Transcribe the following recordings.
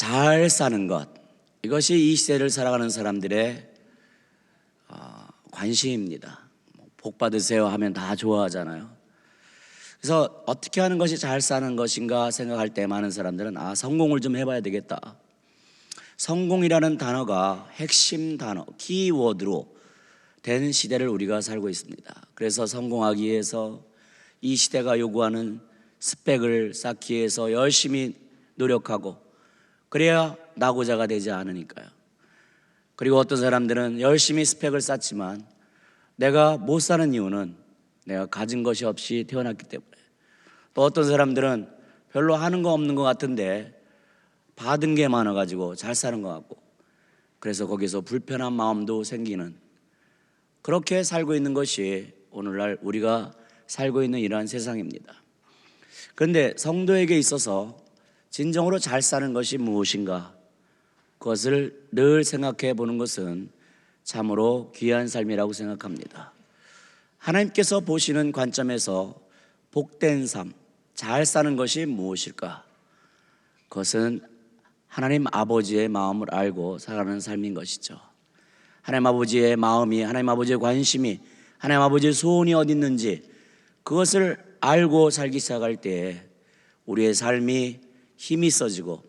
잘 사는 것, 이것이 이 시대를 살아가는 사람들의 관심입니다. 복 받으세요 하면 다 좋아하잖아요. 그래서 어떻게 하는 것이 잘 사는 것인가 생각할 때 많은 사람들은 성공을 좀 해봐야 되겠다. 성공이라는 단어가 핵심 단어, 키워드로 된 시대를 우리가 살고 있습니다. 그래서 성공하기 위해서 이 시대가 요구하는 스펙을 쌓기 위해서 열심히 노력하고, 그래야 낙오자가 되지 않으니까요. 그리고 어떤 사람들은 열심히 스펙을 쌓지만 내가 못 사는 이유는 내가 가진 것이 없이 태어났기 때문에, 또 어떤 사람들은 별로 하는 거 없는 것 같은데 받은 게 많아가지고 잘 사는 것 같고, 그래서 거기서 불편한 마음도 생기는, 그렇게 살고 있는 것이 오늘날 우리가 살고 있는 이러한 세상입니다. 그런데 성도에게 있어서 진정으로 잘 사는 것이 무엇인가, 그것을 늘 생각해 보는 것은 참으로 귀한 삶이라고 생각합니다. 하나님께서 보시는 관점에서 복된 삶, 잘 사는 것이 무엇일까? 그것은 하나님 아버지의 마음을 알고 살아가는 삶인 것이죠. 하나님 아버지의 마음이, 하나님 아버지의 관심이, 하나님 아버지의 소원이 어디 있는지 그것을 알고 살기 시작할 때 우리의 삶이 힘이 있어지고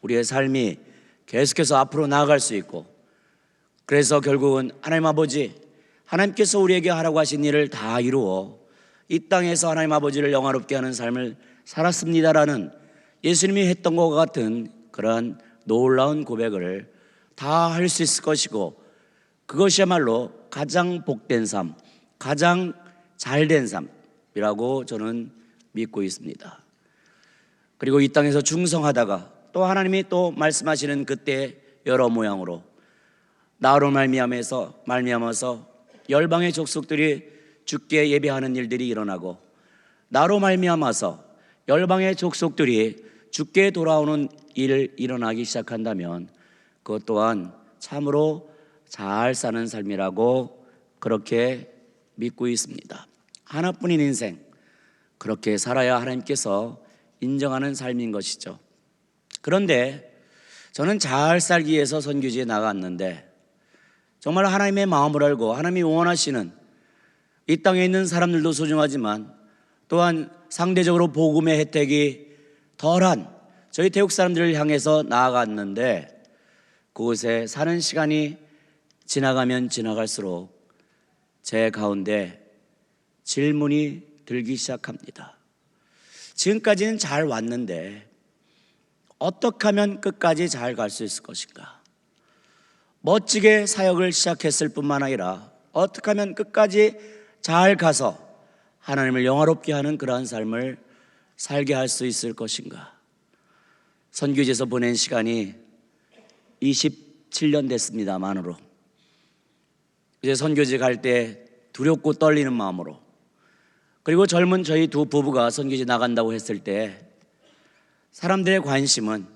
우리의 삶이 계속해서 앞으로 나아갈 수 있고, 그래서 결국은 하나님 아버지, 하나님께서 우리에게 하라고 하신 일을 다 이루어 이 땅에서 하나님 아버지를 영화롭게 하는 삶을 살았습니다라는 예수님이 했던 것과 같은 그러한 놀라운 고백을 다 할 수 있을 것이고, 그것이야말로 가장 복된 삶, 가장 잘된 삶이라고 저는 믿고 있습니다. 그리고 이 땅에서 중성하다가 또 하나님이 또 말씀하시는 그때 여러 모양으로 나로 말미암아서 열방의 족속들이 주께 예배하는 일들이 일어나고, 나로 말미암아서 열방의 족속들이 주께 돌아오는 일을 일어나기 시작한다면 그것 또한 참으로 잘 사는 삶이라고 그렇게 믿고 있습니다. 하나뿐인 인생, 그렇게 살아야 하나님께서 인정하는 삶인 것이죠. 그런데 저는 잘 살기 위해서 선교지에 나갔는데 정말 하나님의 마음을 알고 하나님이 원하시는, 이 땅에 있는 사람들도 소중하지만 또한 상대적으로 복음의 혜택이 덜한 저희 태국 사람들을 향해서 나아갔는데, 그곳에 사는 시간이 지나가면 지나갈수록 제 가운데 질문이 들기 시작합니다. 지금까지는 잘 왔는데 어떻게 하면 끝까지 잘 갈 수 있을 것인가? 멋지게 사역을 시작했을 뿐만 아니라 어떻게 하면 끝까지 잘 가서 하나님을 영화롭게 하는 그러한 삶을 살게 할 수 있을 것인가? 선교지에서 보낸 시간이 27년 됐습니다. 만으로. 이제 선교지 갈 때 두렵고 떨리는 마음으로, 그리고 젊은 저희 두 부부가 선교지 나간다고 했을 때 사람들의 관심은,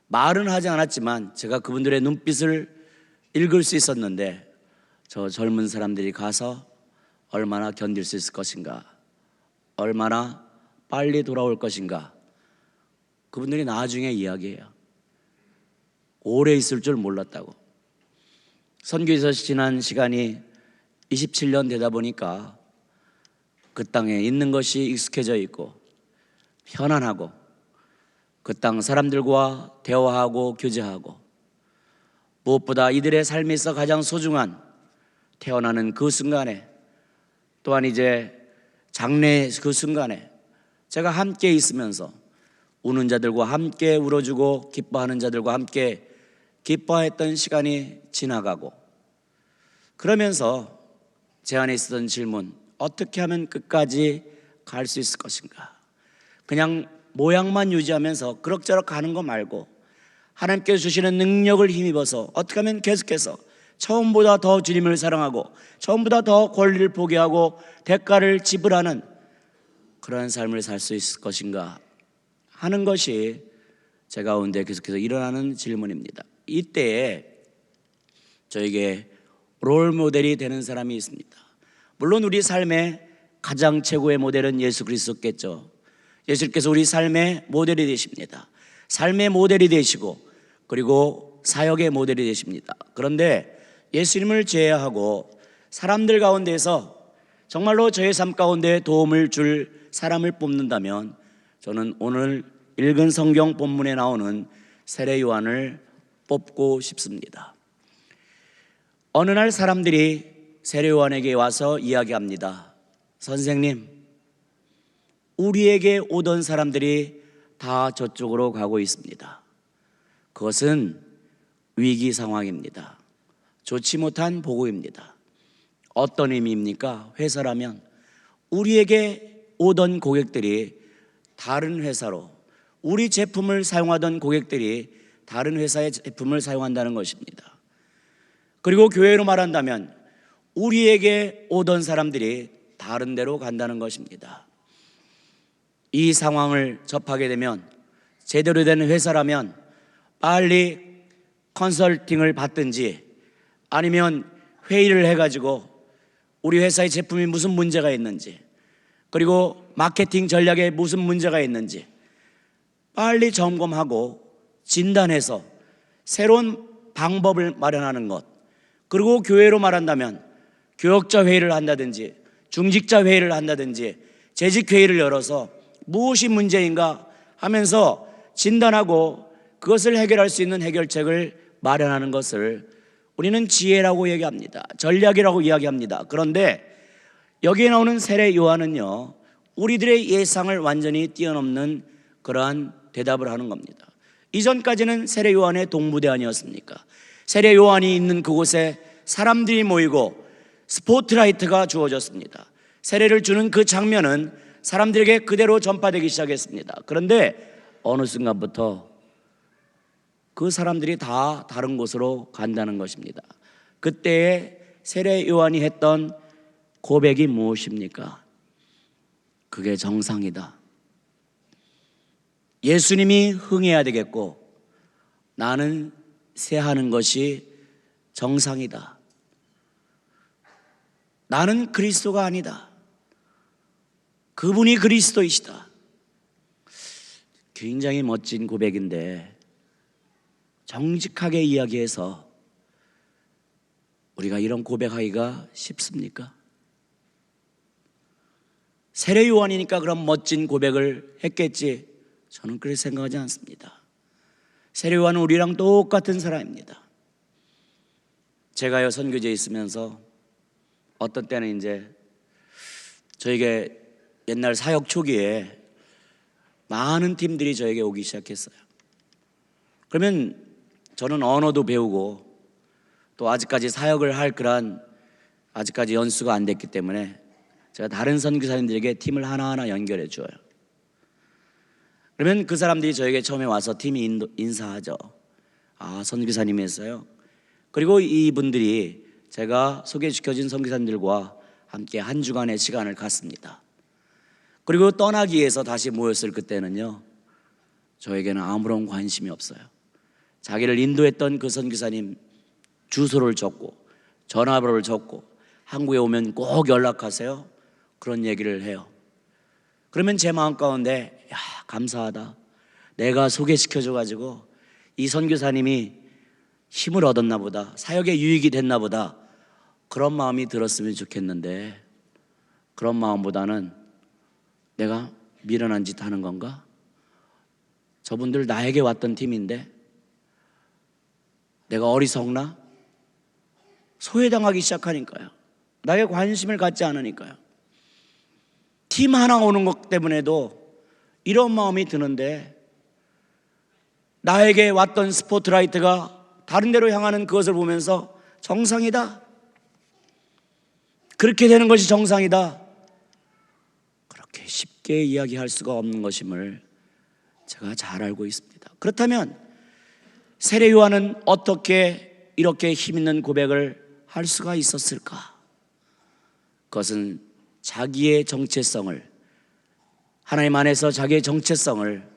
말은 하지 않았지만 제가 그분들의 눈빛을 읽을 수 있었는데, 저 젊은 사람들이 가서 얼마나 견딜 수 있을 것인가, 얼마나 빨리 돌아올 것인가, 그분들이 나중에 이야기해요. 오래 있을 줄 몰랐다고. 선교에서 지난 시간이 27년 되다 보니까 그 땅에 있는 것이 익숙해져 있고 편안하고, 그 땅 사람들과 대화하고 교제하고, 무엇보다 이들의 삶에서 가장 소중한 태어나는 그 순간에, 또한 이제 장래 그 순간에 제가 함께 있으면서 우는 자들과 함께 울어주고 기뻐하는 자들과 함께 기뻐했던 시간이 지나가고, 그러면서 제 안에 있었던 질문, 어떻게 하면 끝까지 갈 수 있을 것인가? 그냥 모양만 유지하면서 그럭저럭 가는 거 말고 하나님께서 주시는 능력을 힘입어서 어떻게 하면 계속해서 처음보다 더 주님을 사랑하고 처음보다 더 권리를 포기하고 대가를 지불하는 그러한 삶을 살 수 있을 것인가 하는 것이 제 가운데 계속해서 일어나는 질문입니다. 이때에 저에게 롤 모델이 되는 사람이 있습니다. 물론 우리 삶의 가장 최고의 모델은 예수 그리스도겠죠. 예수님께서 우리 삶의 모델이 되십니다. 삶의 모델이 되시고 그리고 사역의 모델이 되십니다. 그런데 예수님을 제외하고 사람들 가운데서 정말로 저의 삶 가운데 도움을 줄 사람을 뽑는다면 저는 오늘 읽은 성경 본문에 나오는 세례 요한을 뽑고 싶습니다. 어느 날 사람들이 세례 요한에게 와서 이야기합니다. 선생님, 우리에게 오던 사람들이 다 저쪽으로 가고 있습니다. 그것은 위기 상황입니다. 좋지 못한 보고입니다. 어떤 의미입니까? 회사라면 우리에게 오던 고객들이 다른 회사로, 우리 제품을 사용하던 고객들이 다른 회사의 제품을 사용한다는 것입니다. 그리고 교회로 말한다면 우리에게 오던 사람들이 다른 데로 간다는 것입니다. 이 상황을 접하게 되면 제대로 된 회사라면 빨리 컨설팅을 받든지 아니면 회의를 해가지고 우리 회사의 제품이 무슨 문제가 있는지, 그리고 마케팅 전략에 무슨 문제가 있는지 빨리 점검하고 진단해서 새로운 방법을 마련하는 것, 그리고 교회로 말한다면 교역자 회의를 한다든지 중직자 회의를 한다든지 재직 회의를 열어서 무엇이 문제인가 하면서 진단하고 그것을 해결할 수 있는 해결책을 마련하는 것을 우리는 지혜라고 얘기합니다. 전략이라고 이야기합니다. 그런데 여기에 나오는 세례 요한은요, 우리들의 예상을 완전히 뛰어넘는 그러한 대답을 하는 겁니다. 이전까지는 세례 요한의 동무대 아니었습니까? 세례 요한이 있는 그곳에 사람들이 모이고 스포트라이트가 주어졌습니다. 세례를 주는 그 장면은 사람들에게 그대로 전파되기 시작했습니다. 그런데 어느 순간부터 그 사람들이 다 다른 곳으로 간다는 것입니다. 그때에 세례 요한이 했던 고백이 무엇입니까? 그게 정상이다. 예수님이 흥해야 되겠고 나는 세하는 것이 정상이다. 나는 그리스도가 아니다. 그분이 그리스도이시다. 굉장히 멋진 고백인데 정직하게 이야기해서 우리가 이런 고백하기가 쉽습니까? 세례 요한이니까 그런 멋진 고백을 했겠지, 저는 그렇게 생각하지 않습니다. 세례 요한은 우리랑 똑같은 사람입니다. 제가요 선교지에 있으면서 어떤 때는 이제 저에게 옛날 사역 초기에 많은 팀들이 저에게 오기 시작했어요. 그러면 저는 언어도 배우고 또 아직까지 사역을 할 그런 아직까지 연수가 안 됐기 때문에 제가 다른 선교사님들에게 팀을 하나하나 연결해 줘요. 그러면 그 사람들이 저에게 처음에 와서 팀이 인사하죠. 아, 선교사님이었어요. 그리고 이분들이 제가 소개시켜준 선교사님들과 함께 한 주간의 시간을 갖습니다. 그리고 떠나기 위해서 다시 모였을 그때는요, 저에게는 아무런 관심이 없어요. 자기를 인도했던 그 선교사님 주소를 적고 전화번호를 적고 한국에 오면 꼭 연락하세요, 그런 얘기를 해요. 그러면 제 마음 가운데 야, 감사하다. 내가 소개시켜줘가지고 이 선교사님이 힘을 얻었나 보다, 사역에 유익이 됐나 보다, 그런 마음이 들었으면 좋겠는데 그런 마음보다는 내가 미련한 짓 하는 건가? 저분들 나에게 왔던 팀인데 내가 어리석나? 소외당하기 시작하니까요. 나에게 관심을 갖지 않으니까요. 팀 하나 오는 것 때문에도 이런 마음이 드는데 나에게 왔던 스포트라이트가 다른 데로 향하는 그것을 보면서 정상이다, 그렇게 되는 것이 정상이다, 그렇게 쉽게 이야기할 수가 없는 것임을 제가 잘 알고 있습니다. 그렇다면 세례 요한은 어떻게 이렇게 힘있는 고백을 할 수가 있었을까? 그것은 자기의 정체성을, 하나님 안에서 자기의 정체성을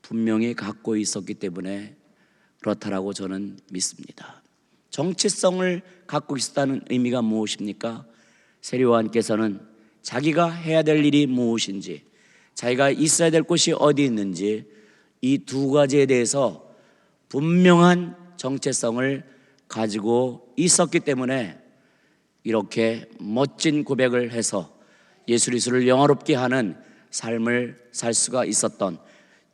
분명히 갖고 있었기 때문에 그렇다라고 저는 믿습니다. 정체성을 갖고 있었다는 의미가 무엇입니까? 세례 요한께서는 자기가 해야 될 일이 무엇인지, 자기가 있어야 될 곳이 어디 있는지 이 두 가지에 대해서 분명한 정체성을 가지고 있었기 때문에 이렇게 멋진 고백을 해서 예수 그리스도를 영화롭게 하는 삶을 살 수가 있었던,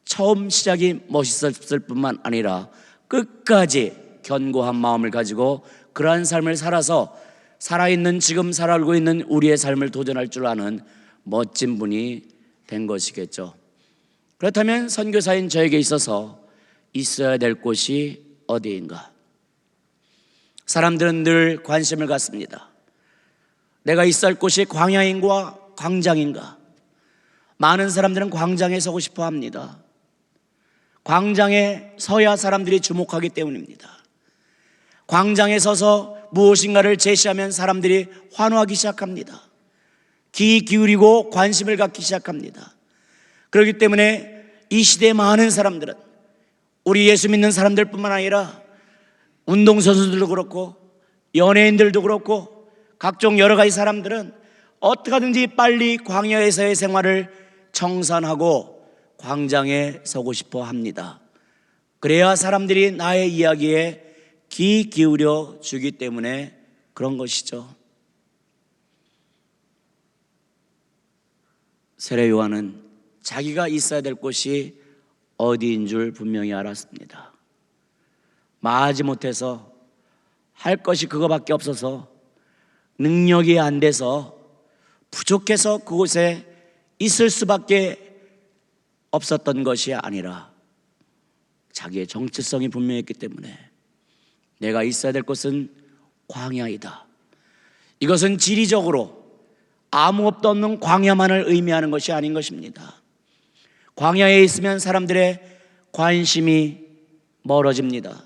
처음 시작이 멋있었을 뿐만 아니라 끝까지 견고한 마음을 가지고 그러한 삶을 살아서 살아있는, 지금 살아가고 있는 우리의 삶을 도전할 줄 아는 멋진 분이 된 것이겠죠. 그렇다면 선교사인 저에게 있어서 있어야 될 곳이 어디인가? 사람들은 늘 관심을 갖습니다. 내가 있어야 할 곳이 광야인가 광장인가? 많은 사람들은 광장에 서고 싶어 합니다. 광장에 서야 사람들이 주목하기 때문입니다. 광장에 서서 무엇인가를 제시하면 사람들이 환호하기 시작합니다. 귀 기울이고 관심을 갖기 시작합니다. 그렇기 때문에 이 시대의 많은 사람들은, 우리 예수 믿는 사람들뿐만 아니라 운동선수들도 그렇고 연예인들도 그렇고 각종 여러 가지 사람들은 어떻게 하든지 빨리 광야에서의 생활을 청산하고 광장에 서고 싶어 합니다. 그래야 사람들이 나의 이야기에 귀 기울여 주기 때문에 그런 것이죠. 세례 요한은 자기가 있어야 될 곳이 어디인 줄 분명히 알았습니다. 마지못해서 할 것이 그거밖에 없어서, 능력이 안 돼서, 부족해서 그곳에 있을 수밖에 없었던 것이 아니라 자기의 정체성이 분명했기 때문에 내가 있어야 될 곳은 광야이다. 이것은 지리적으로 아무것도 없는 광야만을 의미하는 것이 아닌 것입니다. 광야에 있으면 사람들의 관심이 멀어집니다.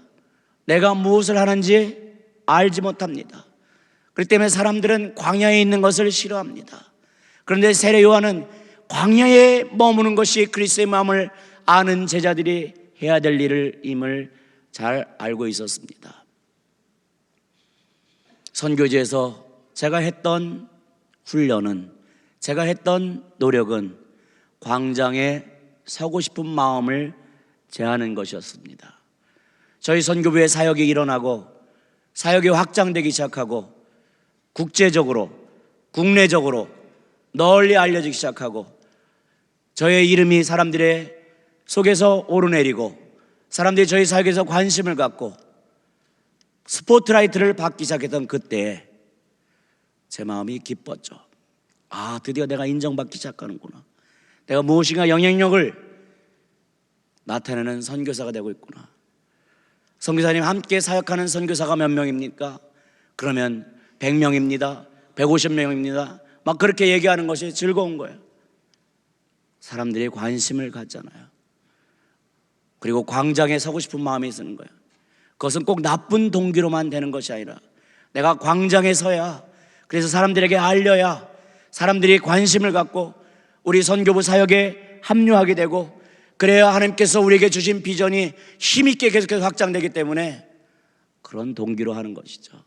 내가 무엇을 하는지 알지 못합니다. 그렇기 때문에 사람들은 광야에 있는 것을 싫어합니다. 그런데 세례 요한은 광야에 머무는 것이 그리스도의 마음을 아는 제자들이 해야 될 일임을 잘 알고 있었습니다. 선교지에서 제가 했던 훈련은, 제가 했던 노력은 광장에 서고 싶은 마음을 제하는 것이었습니다. 저희 선교부의 사역이 일어나고 사역이 확장되기 시작하고 국제적으로, 국내적으로 널리 알려지기 시작하고 저의 이름이 사람들의 속에서 오르내리고 사람들이 저희 사역에서 관심을 갖고 스포트라이트를 받기 시작했던 그때 제 마음이 기뻤죠. 아, 드디어 내가 인정받기 시작하는구나. 내가 무엇인가 영향력을 나타내는 선교사가 되고 있구나. 선교사님 함께 사역하는 선교사가 몇 명입니까? 그러면 100명입니다. 150명입니다. 막 그렇게 얘기하는 것이 즐거운 거예요. 사람들이 관심을 갖잖아요. 그리고 광장에 서고 싶은 마음이 드는 거예요. 그것은 꼭 나쁜 동기로만 되는 것이 아니라 내가 광장에 서야, 그래서 사람들에게 알려야 사람들이 관심을 갖고 우리 선교부 사역에 합류하게 되고, 그래야 하나님께서 우리에게 주신 비전이 힘있게 계속해서 확장되기 때문에 그런 동기로 하는 것이죠.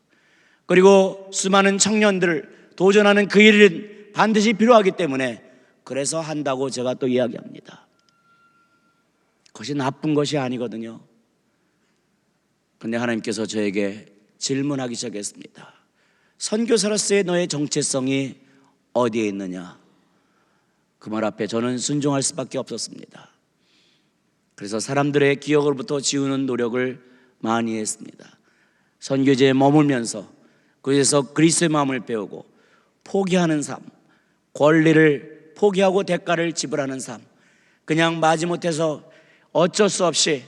그리고 수많은 청년들 도전하는 그 일은 반드시 필요하기 때문에 그래서 한다고 제가 또 이야기합니다. 그것이 나쁜 것이 아니거든요. 그런데 하나님께서 저에게 질문하기 시작했습니다. 선교사로서의 너의 정체성이 어디에 있느냐? 그 말 앞에 저는 순종할 수밖에 없었습니다. 그래서 사람들의 기억으로부터 지우는 노력을 많이 했습니다. 선교지에 머물면서 그에서 그리스도의 마음을 배우고 포기하는 삶, 권리를 포기하고 대가를 지불하는 삶, 그냥 마지못해서 어쩔 수 없이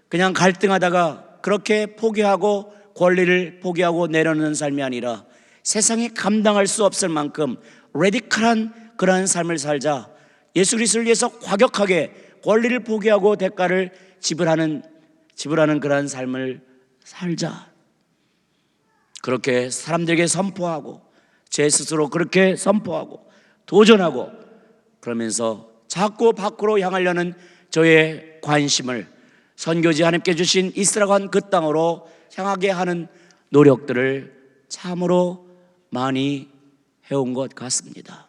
그냥 갈등하다가 그렇게 포기하고 권리를 포기하고 내려놓는 삶이 아니라 세상이 감당할 수 없을 만큼 레디컬한 그러한 삶을 살자. 예수 그리스도를 위해서 과격하게 권리를 포기하고 대가를 지불하는 그러한 삶을 살자. 그렇게 사람들에게 선포하고 제 스스로 그렇게 선포하고 도전하고, 그러면서 자꾸 밖으로 향하려는 저의 관심을 선교지 하나님께 주신 이스라엘 한 그 땅으로 향하게 하는 노력들을 참으로 많이 해온 것 같습니다.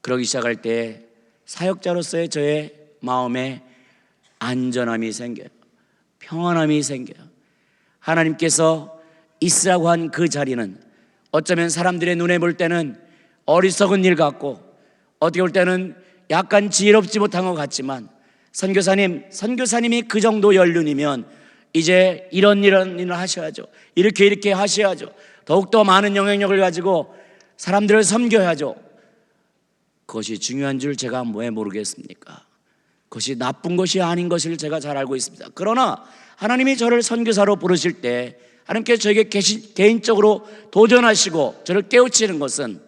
그러기 시작할 때 사역자로서의 저의 마음에 안전함이 생겨요. 평안함이 생겨요. 하나님께서 있으라고 한 그 자리는 어쩌면 사람들의 눈에 볼 때는 어리석은 일 같고 어떻게 볼 때는 약간 지혜롭지 못한 것 같지만 선교사님이 그 정도 연륜이면 이제 이런 일을 하셔야죠. 이렇게 하셔야죠. 더욱더 많은 영향력을 가지고 사람들을 섬겨야죠. 그것이 중요한 줄 제가 왜 모르겠습니까? 그것이 나쁜 것이 아닌 것을 제가 잘 알고 있습니다. 그러나 하나님이 저를 선교사로 부르실 때 하나님께서 저에게 개인적으로 도전하시고 저를 깨우치는 것은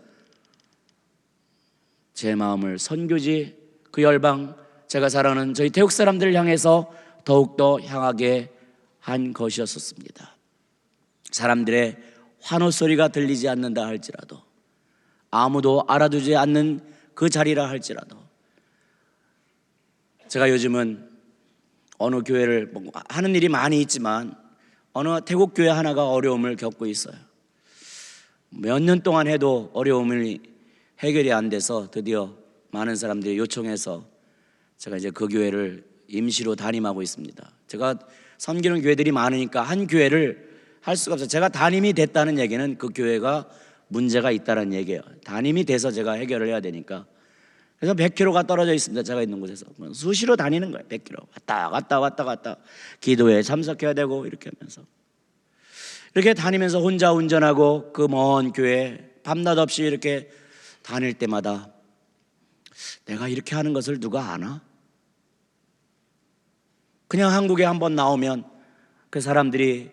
제 마음을 선교지 그 열방 제가 사랑하는 저희 태국 사람들을 향해서 더욱더 향하게 한 것이었습니다. 사람들의 환호 소리가 들리지 않는다 할지라도 아무도 알아두지 않는 그 자리라 할지라도 제가 요즘은 어느 교회를 하는 일이 많이 있지만 어느 태국 교회 하나가 어려움을 겪고 있어요. 몇 년 동안 해도 어려움이 해결이 안 돼서 드디어 많은 사람들이 요청해서 제가 이제 그 교회를 임시로 담임하고 있습니다. 제가 섬기는 교회들이 많으니까 한 교회를 할 수가 없어요. 제가 담임이 됐다는 얘기는 그 교회가 문제가 있다는 얘기예요. 담임이 돼서 제가 해결을 해야 되니까. 그래서 100km가 떨어져 있습니다. 제가 있는 곳에서 수시로 다니는 거예요. 100km 왔다 갔다 기도회에 참석해야 되고 이렇게 하면서 이렇게 다니면서 혼자 운전하고 그 먼 교회 밤낮 없이 이렇게 다닐 때마다 내가 이렇게 하는 것을 누가 아나? 그냥 한국에 한번 나오면 그 사람들이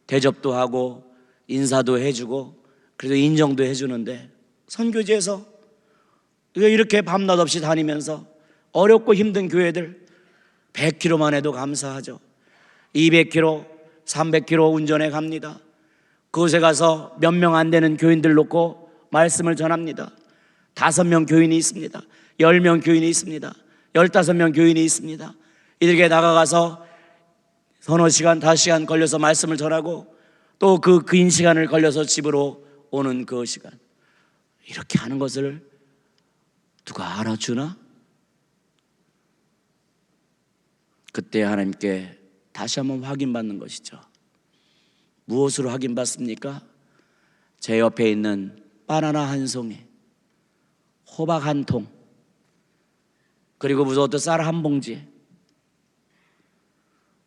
대접도 하고 인사도 해주고 그래도 인정도 해주는데 선교지에서 이렇게 밤낮 없이 다니면서 어렵고 힘든 교회들 100km만 해도 감사하죠. 200km, 300km 운전해 갑니다. 그곳에 가서 몇 명 안 되는 교인들 놓고 말씀을 전합니다. 5명 교인이 있습니다. 10명 교인이 있습니다. 15명 교인이 있습니다. 이들에게 나가가서 서너 시간, 5시간 걸려서 말씀을 전하고 또 그 긴 시간을 걸려서 집으로 오는 그 시간, 이렇게 하는 것을 누가 알아주나? 그때 하나님께 다시 한번 확인받는 것이죠. 무엇으로 확인받습니까? 제 옆에 있는 바나나 한 송이, 호박 한 통, 그리고 무서웠던 쌀 한 봉지,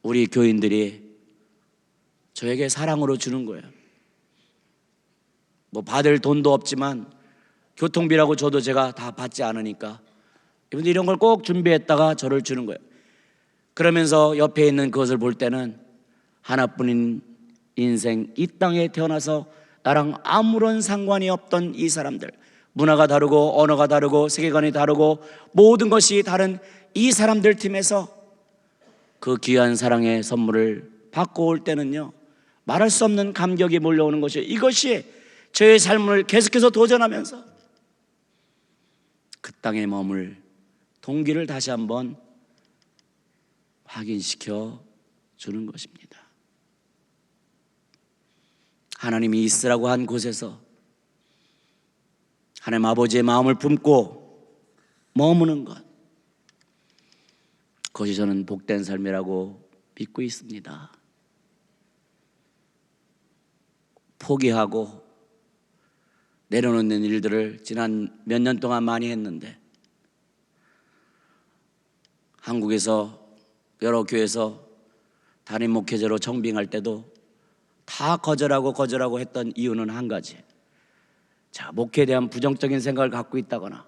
우리 교인들이 저에게 사랑으로 주는 거예요. 뭐 받을 돈도 없지만 교통비라고 줘도 제가 다 받지 않으니까 이분들 이런 걸 꼭 준비했다가 저를 주는 거예요. 그러면서 옆에 있는 그것을 볼 때는 하나뿐인 인생, 이 땅에 태어나서 나랑 아무런 상관이 없던 이 사람들, 문화가 다르고 언어가 다르고 세계관이 다르고 모든 것이 다른 이 사람들 팀에서 그 귀한 사랑의 선물을 받고 올 때는요, 말할 수 없는 감격이 몰려오는 것이에요. 이것이 저의 삶을 계속해서 도전하면서 그 땅에 머물 동기를 다시 한번 확인시켜 주는 것입니다. 하나님이 있으라고 한 곳에서 하나님 아버지의 마음을 품고 머무는 것, 그것이 저는 복된 삶이라고 믿고 있습니다. 포기하고 내려놓는 일들을 지난 몇 년 동안 많이 했는데, 한국에서 여러 교회에서 담임 목회자로 청빙할 때도 다 거절하고 했던 이유는 한 가지, 제가 목회에 대한 부정적인 생각을 갖고 있다거나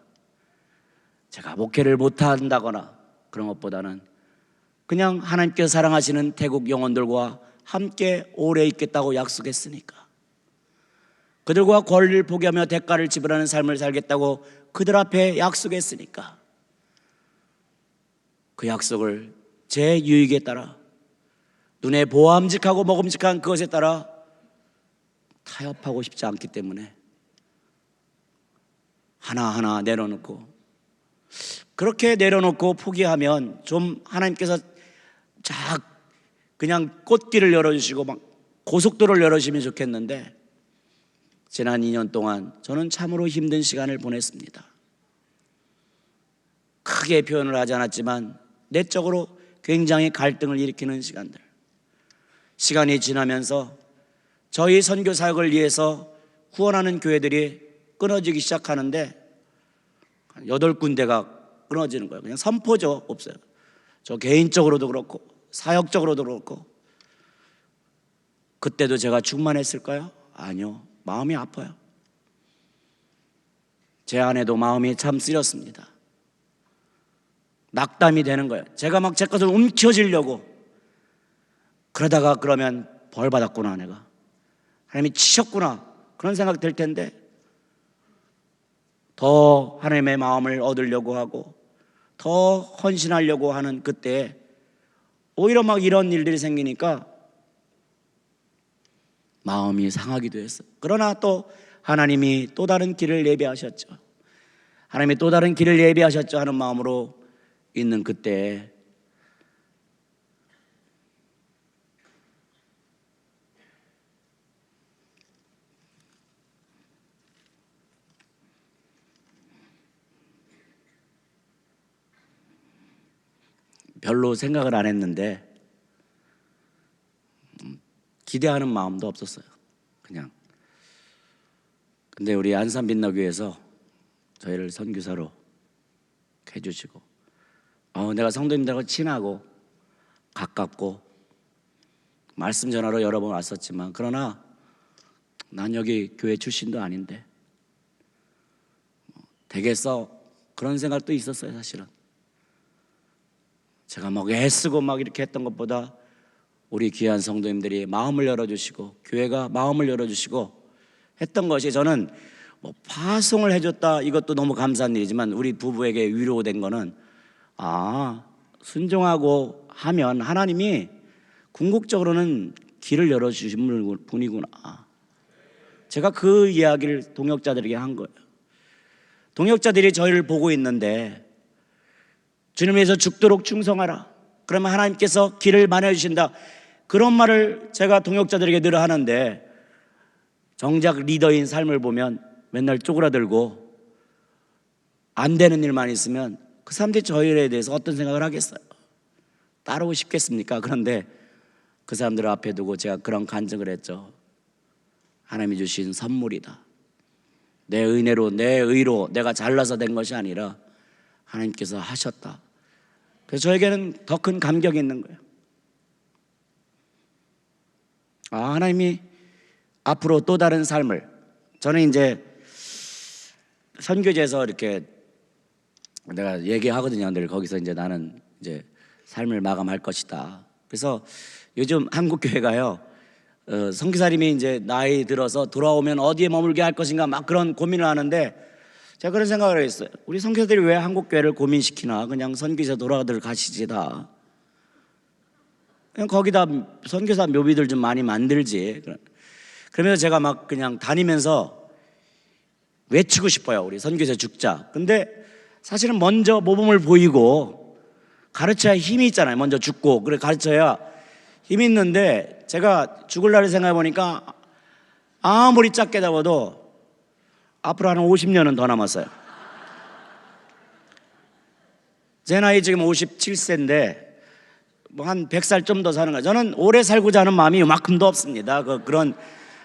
제가 목회를 못한다거나 그런 것보다는 그냥 하나님께서 사랑하시는 태국 영혼들과 함께 오래 있겠다고 약속했으니까, 그들과 권리를 포기하며 대가를 지불하는 삶을 살겠다고 그들 앞에 약속했으니까, 그 약속을 제 유익에 따라, 눈에 보암직하고 먹음직한 그것에 따라 타협하고 싶지 않기 때문에 하나하나 내려놓고, 그렇게 내려놓고 포기하면 좀 하나님께서 그냥 꽃길을 열어주시고 막 고속도로를 열어주시면 좋겠는데, 지난 2년 동안 저는 참으로 힘든 시간을 보냈습니다. 크게 표현을 하지 않았지만 내적으로 굉장히 갈등을 일으키는 시간들. 시간이 지나면서 저희 선교 사역을 위해서 후원하는 교회들이 끊어지기 시작하는데 8군데가 끊어지는 거예요. 그냥 선포죠. 없어요. 저 개인적으로도 그렇고 사역적으로도 그렇고. 그때도 제가 충만했을까요? 아니요. 마음이 아파요. 제 안에도 마음이 참 쓰렸습니다. 낙담이 되는 거예요. 제가 막 제 것을 움켜쥐려고 그러다가 그러면 벌 받았구나, 내가 하나님이 치셨구나, 그런 생각 들 텐데 더 하나님의 마음을 얻으려고 하고 더 헌신하려고 하는 그때 오히려 막 이런 일들이 생기니까 마음이 상하기도 했어요. 그러나 또 하나님이 또 다른 길을 예비하셨죠. 하나님이 또 다른 길을 예비하셨죠 하는 마음으로 있는 그때 별로 생각을 안 했는데 기대하는 마음도 없었어요. 그냥. 근데 우리 안산 빛나교회에서 저희를 선교사로 해주시고 내가 성도님들하고 친하고 가깝고 말씀 전하러 여러 번 왔었지만 그러나 난 여기 교회 출신도 아닌데 되겠어, 그런 생각도 있었어요. 사실은 제가 막 애쓰고 막 이렇게 했던 것보다 우리 귀한 성도님들이 마음을 열어주시고 교회가 마음을 열어주시고 했던 것이, 저는 뭐 파송을 해줬다 이것도 너무 감사한 일이지만 우리 부부에게 위로된 거는 순종하고 하면 하나님이 궁극적으로는 길을 열어주신 분이구나. 제가 그 이야기를 동역자들에게 한 거예요. 동역자들이 저희를 보고 있는데 주님을 위해서 죽도록 충성하라, 그러면 하나님께서 길을 마련해 주신다, 그런 말을 제가 동역자들에게 늘 하는데 정작 리더인 삶을 보면 맨날 쪼그라들고 안 되는 일만 있으면 그 사람들이 저희에 대해서 어떤 생각을 하겠어요? 따르고 싶겠습니까? 그런데 그 사람들 앞에 두고 제가 그런 간증을 했죠. 하나님이 주신 선물이다. 내 은혜로 내 의로 내가 잘나서 된 것이 아니라 하나님께서 하셨다. 그래서 저에게는 더 큰 감격이 있는 거예요. 하나님이 앞으로 또 다른 삶을, 저는 이제 선교제에서 이렇게 내가 얘기하거든요. 늘 거기서 이제 나는 이제 삶을 마감할 것이다. 그래서 요즘 한국 교회가요, 선교사님이 이제 나이 들어서 돌아오면 어디에 머물게 할 것인가 막 그런 고민을 하는데 제가 그런 생각을 했어요. 우리 선교사들이 왜 한국 교회를 고민시키나? 그냥 선교사 돌아들 가시지 다. 그냥 거기다 선교사 묘비들 좀 많이 만들지. 그러면서 제가 막 그냥 다니면서 외치고 싶어요. 우리 선교사 죽자. 근데 사실은 먼저 모범을 보이고 가르쳐야 힘이 있잖아요. 먼저 죽고 그래 가르쳐야 힘이 있는데 제가 죽을 날을 생각해 보니까 아무리 작게 잡아도 앞으로 한 50년은 더 남았어요. 제 나이 지금 57세인데 뭐 한 100살 좀 더 사는 거예요. 저는 오래 살고자 하는 마음이 이만큼도 없습니다. 그런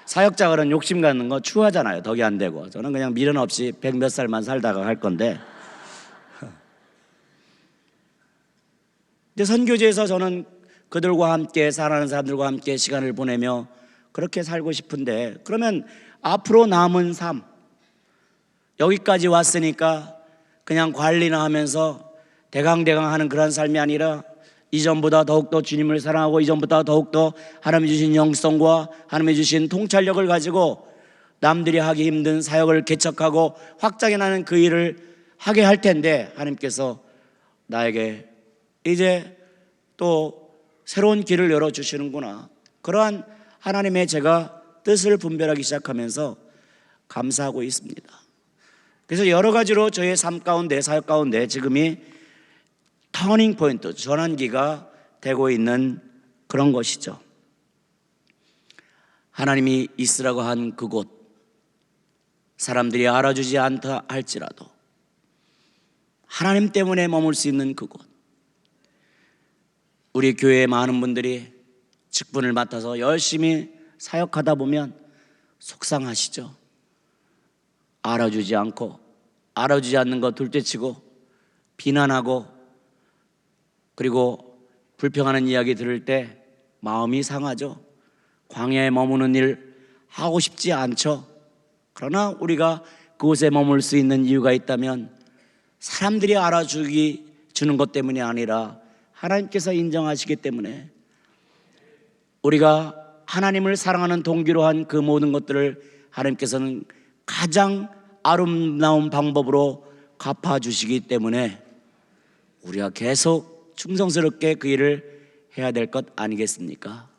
사역자 그런 욕심 갖는 거 추하잖아요. 덕이 안 되고. 저는 그냥 미련 없이 100 몇 살만 살다가 갈 건데. 근데 선교제에서 저는 그들과 함께 사랑하는 사람들과 함께 시간을 보내며 그렇게 살고 싶은데, 그러면 앞으로 남은 삶, 여기까지 왔으니까 그냥 관리나 하면서 대강대강 하는 그런 삶이 아니라 이전보다 더욱더 주님을 사랑하고 이전보다 더욱더 하나님이 주신 영성과 하나님이 주신 통찰력을 가지고 남들이 하기 힘든 사역을 개척하고 확장해 나가는 그 일을 하게 할 텐데, 하나님께서 나에게 이제 또 새로운 길을 열어주시는구나. 그러한 하나님의 제가 뜻을 분별하기 시작하면서 감사하고 있습니다. 그래서 여러 가지로 저의 삶 가운데, 사역 가운데 지금이 터닝 포인트, 전환기가 되고 있는 그런 것이죠. 하나님이 있으라고 한 그곳, 사람들이 알아주지 않다 할지라도 하나님 때문에 머물 수 있는 그곳, 우리 교회의 많은 분들이 직분을 맡아서 열심히 사역하다 보면 속상하시죠. 알아주지 않는 거 둘째치고 비난하고, 그리고 불평하는 이야기 들을 때 마음이 상하죠. 광야에 머무는 일 하고 싶지 않죠. 그러나 우리가 그곳에 머물 수 있는 이유가 있다면 사람들이 주는 것 때문이 아니라 하나님께서 인정하시기 때문에, 우리가 하나님을 사랑하는 동기로 한 그 모든 것들을 하나님께서는 가장 아름다운 방법으로 갚아주시기 때문에 우리가 계속 충성스럽게 그 일을 해야 될 것 아니겠습니까?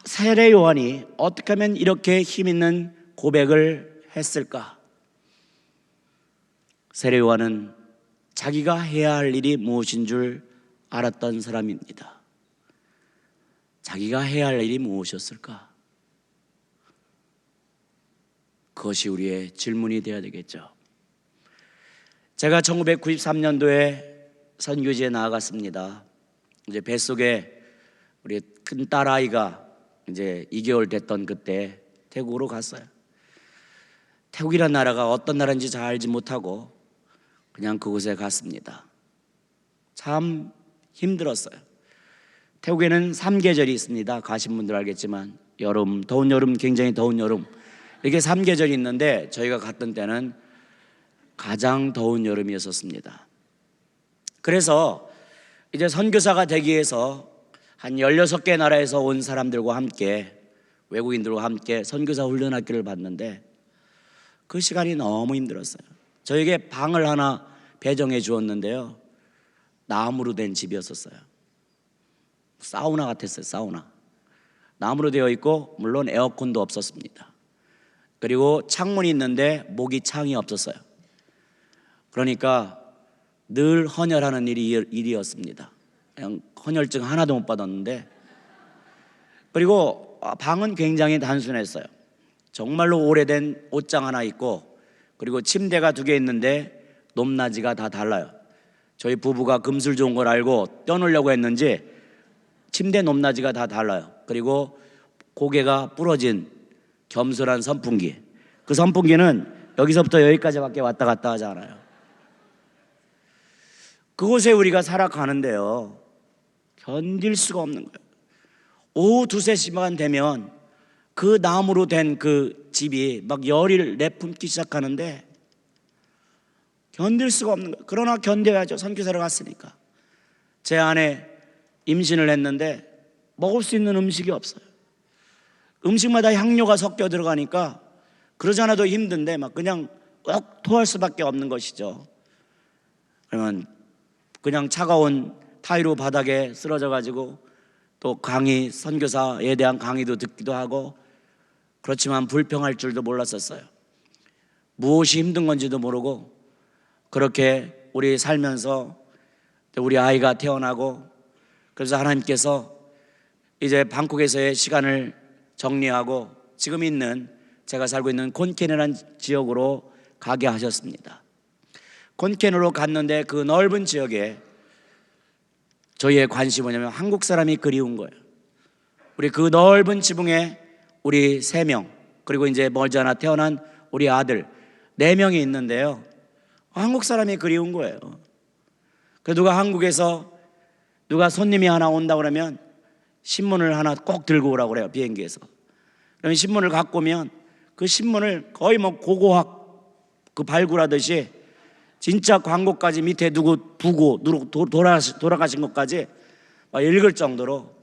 세례 요한이 어떻게 하면 이렇게 힘있는 고백을 했을까? 세례 요한은 자기가 해야 할 일이 무엇인 줄 알았던 사람입니다. 자기가 해야 할 일이 무엇이었을까? 그것이 우리의 질문이 되어야 되겠죠. 제가 1993년도에 선교지에 나아갔습니다. 이제 뱃속에 우리 큰 딸아이가 이제 2개월 됐던 그때 태국으로 갔어요. 태국이란 나라가 어떤 나라인지 잘 알지 못하고 그냥 그곳에 갔습니다. 참 힘들었어요. 태국에는 3계절이 있습니다. 가신 분들 알겠지만 여름, 더운 여름, 굉장히 더운 여름, 이렇게 3계절이 있는데 저희가 갔던 때는 가장 더운 여름이었습니다. 그래서 이제 선교사가 되기 위해서 한 16개 나라에서 온 사람들과 함께, 외국인들과 함께 선교사 훈련학교를 받는데 그 시간이 너무 힘들었어요. 저에게 방을 하나 배정해 주었는데요, 나무로 된 집이었어요. 사우나 같았어요. 사우나. 나무로 되어 있고 물론 에어컨도 없었습니다. 그리고 창문이 있는데 모기 창이 없었어요. 그러니까 늘 헌혈하는 일이었습니다. 그냥 헌혈증 하나도 못 받았는데, 그리고 방은 굉장히 단순했어요. 정말로 오래된 옷장 하나 있고, 그리고 침대가 2개 있는데 높낮이가 다 달라요. 저희 부부가 금술 좋은 걸 알고 떼어놓으려고 했는지 침대 높낮이가 다 달라요. 그리고 고개가 부러진 겸손한 선풍기, 그 선풍기는 여기서부터 여기까지밖에 왔다 갔다 하지 않아요. 그곳에 우리가 살아가는데요, 견딜 수가 없는 거예요. 오후 2-3시간 되면 그 나무로 된 그 집이 막 열을 내뿜기 시작하는데 견딜 수가 없는 거예요. 그러나 견뎌야죠. 선교사로 갔으니까. 제 아내 임신을 했는데 먹을 수 있는 음식이 없어요. 음식마다 향료가 섞여 들어가니까 그러지 않아도 힘든데 막 그냥 토할 수밖에 없는 것이죠. 그러면 그냥 차가운 타이로 바닥에 쓰러져 가지고 또 강의, 선교사에 대한 강의도 듣기도 하고, 그렇지만 불평할 줄도 몰랐었어요. 무엇이 힘든 건지도 모르고 그렇게 우리 살면서 우리 아이가 태어나고, 그래서 하나님께서 이제 방콕에서의 시간을 정리하고 지금 있는, 제가 살고 있는 콘켄이라는 지역으로 가게 하셨습니다. 콘켄으로 갔는데 그 넓은 지역에 저희의 관심이 뭐냐면 한국 사람이 그리운 거예요. 우리 그 넓은 지붕에 우리 3명, 그리고 이제 멀지않아 태어난 우리 아들 4명이 있는데요, 한국 사람이 그리운 거예요. 그 한국에서 누가 손님이 하나 온다 그러면 신문을 하나 꼭 들고 오라고 그래요. 비행기에서. 그러면 신문을 갖고 오면 그 신문을 거의 뭐 고고학 그 발굴하듯이 진짜 광고까지 밑에 누구 부고 돌아가신 것까지 막 읽을 정도로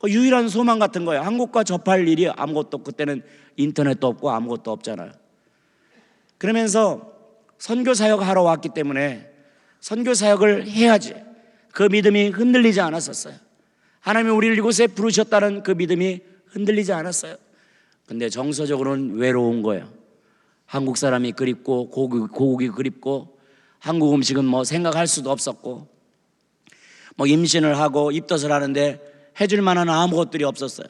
유일한 소망 같은 거예요. 한국과 접할 일이 아무것도, 그때는 인터넷도 없고 아무것도 없잖아요. 그러면서 선교사역 하러 왔기 때문에 선교사역을 해야지, 그 믿음이 흔들리지 않았었어요. 하나님이 우리를 이곳에 부르셨다는 그 믿음이 흔들리지 않았어요. 근데 정서적으로는 외로운 거예요. 한국 사람이 그립고 고국이 그립고, 한국 음식은 뭐 생각할 수도 없었고, 뭐 임신을 하고 입덧을 하는데 해줄 만한 아무것들이 없었어요.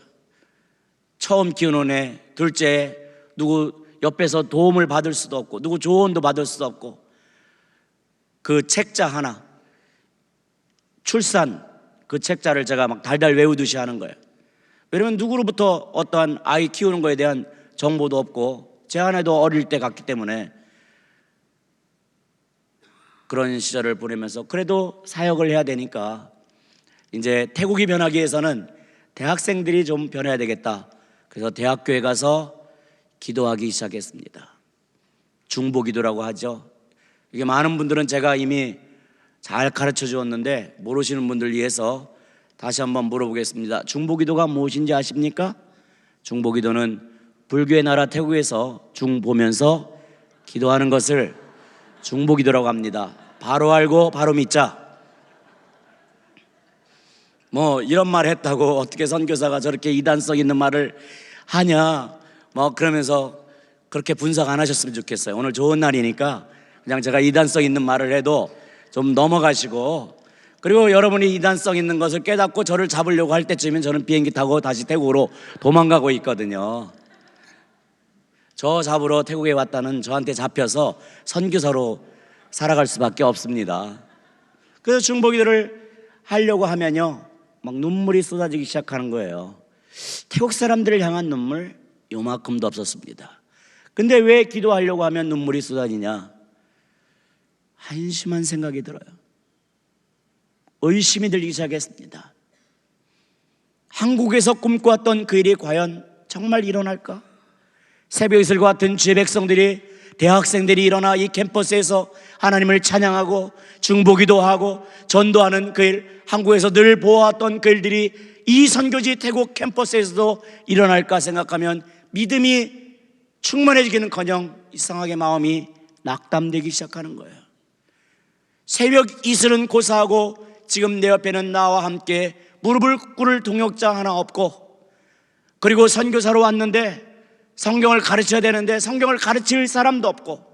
처음 키우는 애, 둘째, 누구 옆에서 도움을 받을 수도 없고, 누구 조언도 받을 수도 없고, 그 책자 하나, 출산 그 책자를 제가 막 달달 외우듯이 하는 거예요. 왜냐면 누구로부터 어떠한 아이 키우는 거에 대한 정보도 없고 제 아내도 어릴 때 갔기 때문에 그런 시절을 보내면서 그래도 사역을 해야 되니까 이제 태국이 변하기 위해서는 대학생들이 좀 변해야 되겠다. 그래서 대학교에 가서 기도하기 시작했습니다. 중보기도라고 하죠. 이게 많은 분들은 제가 이미 잘 가르쳐 주었는데 모르시는 분들 위해서 다시 한번 물어보겠습니다. 중보기도가 무엇인지 아십니까? 중보기도는 불교의 나라 태국에서 중 보면서 기도하는 것을 중보기도라고 합니다. 바로 알고 바로 믿자. 뭐 이런 말 했다고 어떻게 선교사가 저렇게 이단성 있는 말을 하냐 뭐 그러면서 그렇게 분석 안 하셨으면 좋겠어요. 오늘 좋은 날이니까 그냥 제가 이단성 있는 말을 해도 좀 넘어가시고, 그리고 여러분이 이단성 있는 것을 깨닫고 저를 잡으려고 할 때쯤이면 저는 비행기 타고 다시 태국으로 도망가고 있거든요. 저 잡으러 태국에 왔다는 저한테 잡혀서 선교사로 살아갈 수밖에 없습니다. 그래서 중보기도를 하려고 하면요 막 눈물이 쏟아지기 시작하는 거예요. 태국 사람들을 향한 눈물 요만큼도 없었습니다. 근데 왜 기도하려고 하면 눈물이 쏟아지냐? 한심한 생각이 들어요. 의심이 들기 시작했습니다. 한국에서 꿈꿔왔던 그 일이 과연 정말 일어날까? 새벽 이슬과 같은 주의 백성들이, 대학생들이 일어나 이 캠퍼스에서 하나님을 찬양하고 중보기도 하고 전도하는 그 일, 한국에서 늘 보아왔던 그 일들이 이 선교지 태국 캠퍼스에서도 일어날까 생각하면 믿음이 충만해지기는커녕 이상하게 마음이 낙담되기 시작하는 거예요. 새벽 이슬은 고사하고 지금 내 옆에는 나와 함께 무릎을 꿇을 동역자 하나 없고, 그리고 선교사로 왔는데 성경을 가르쳐야 되는데 성경을 가르칠 사람도 없고,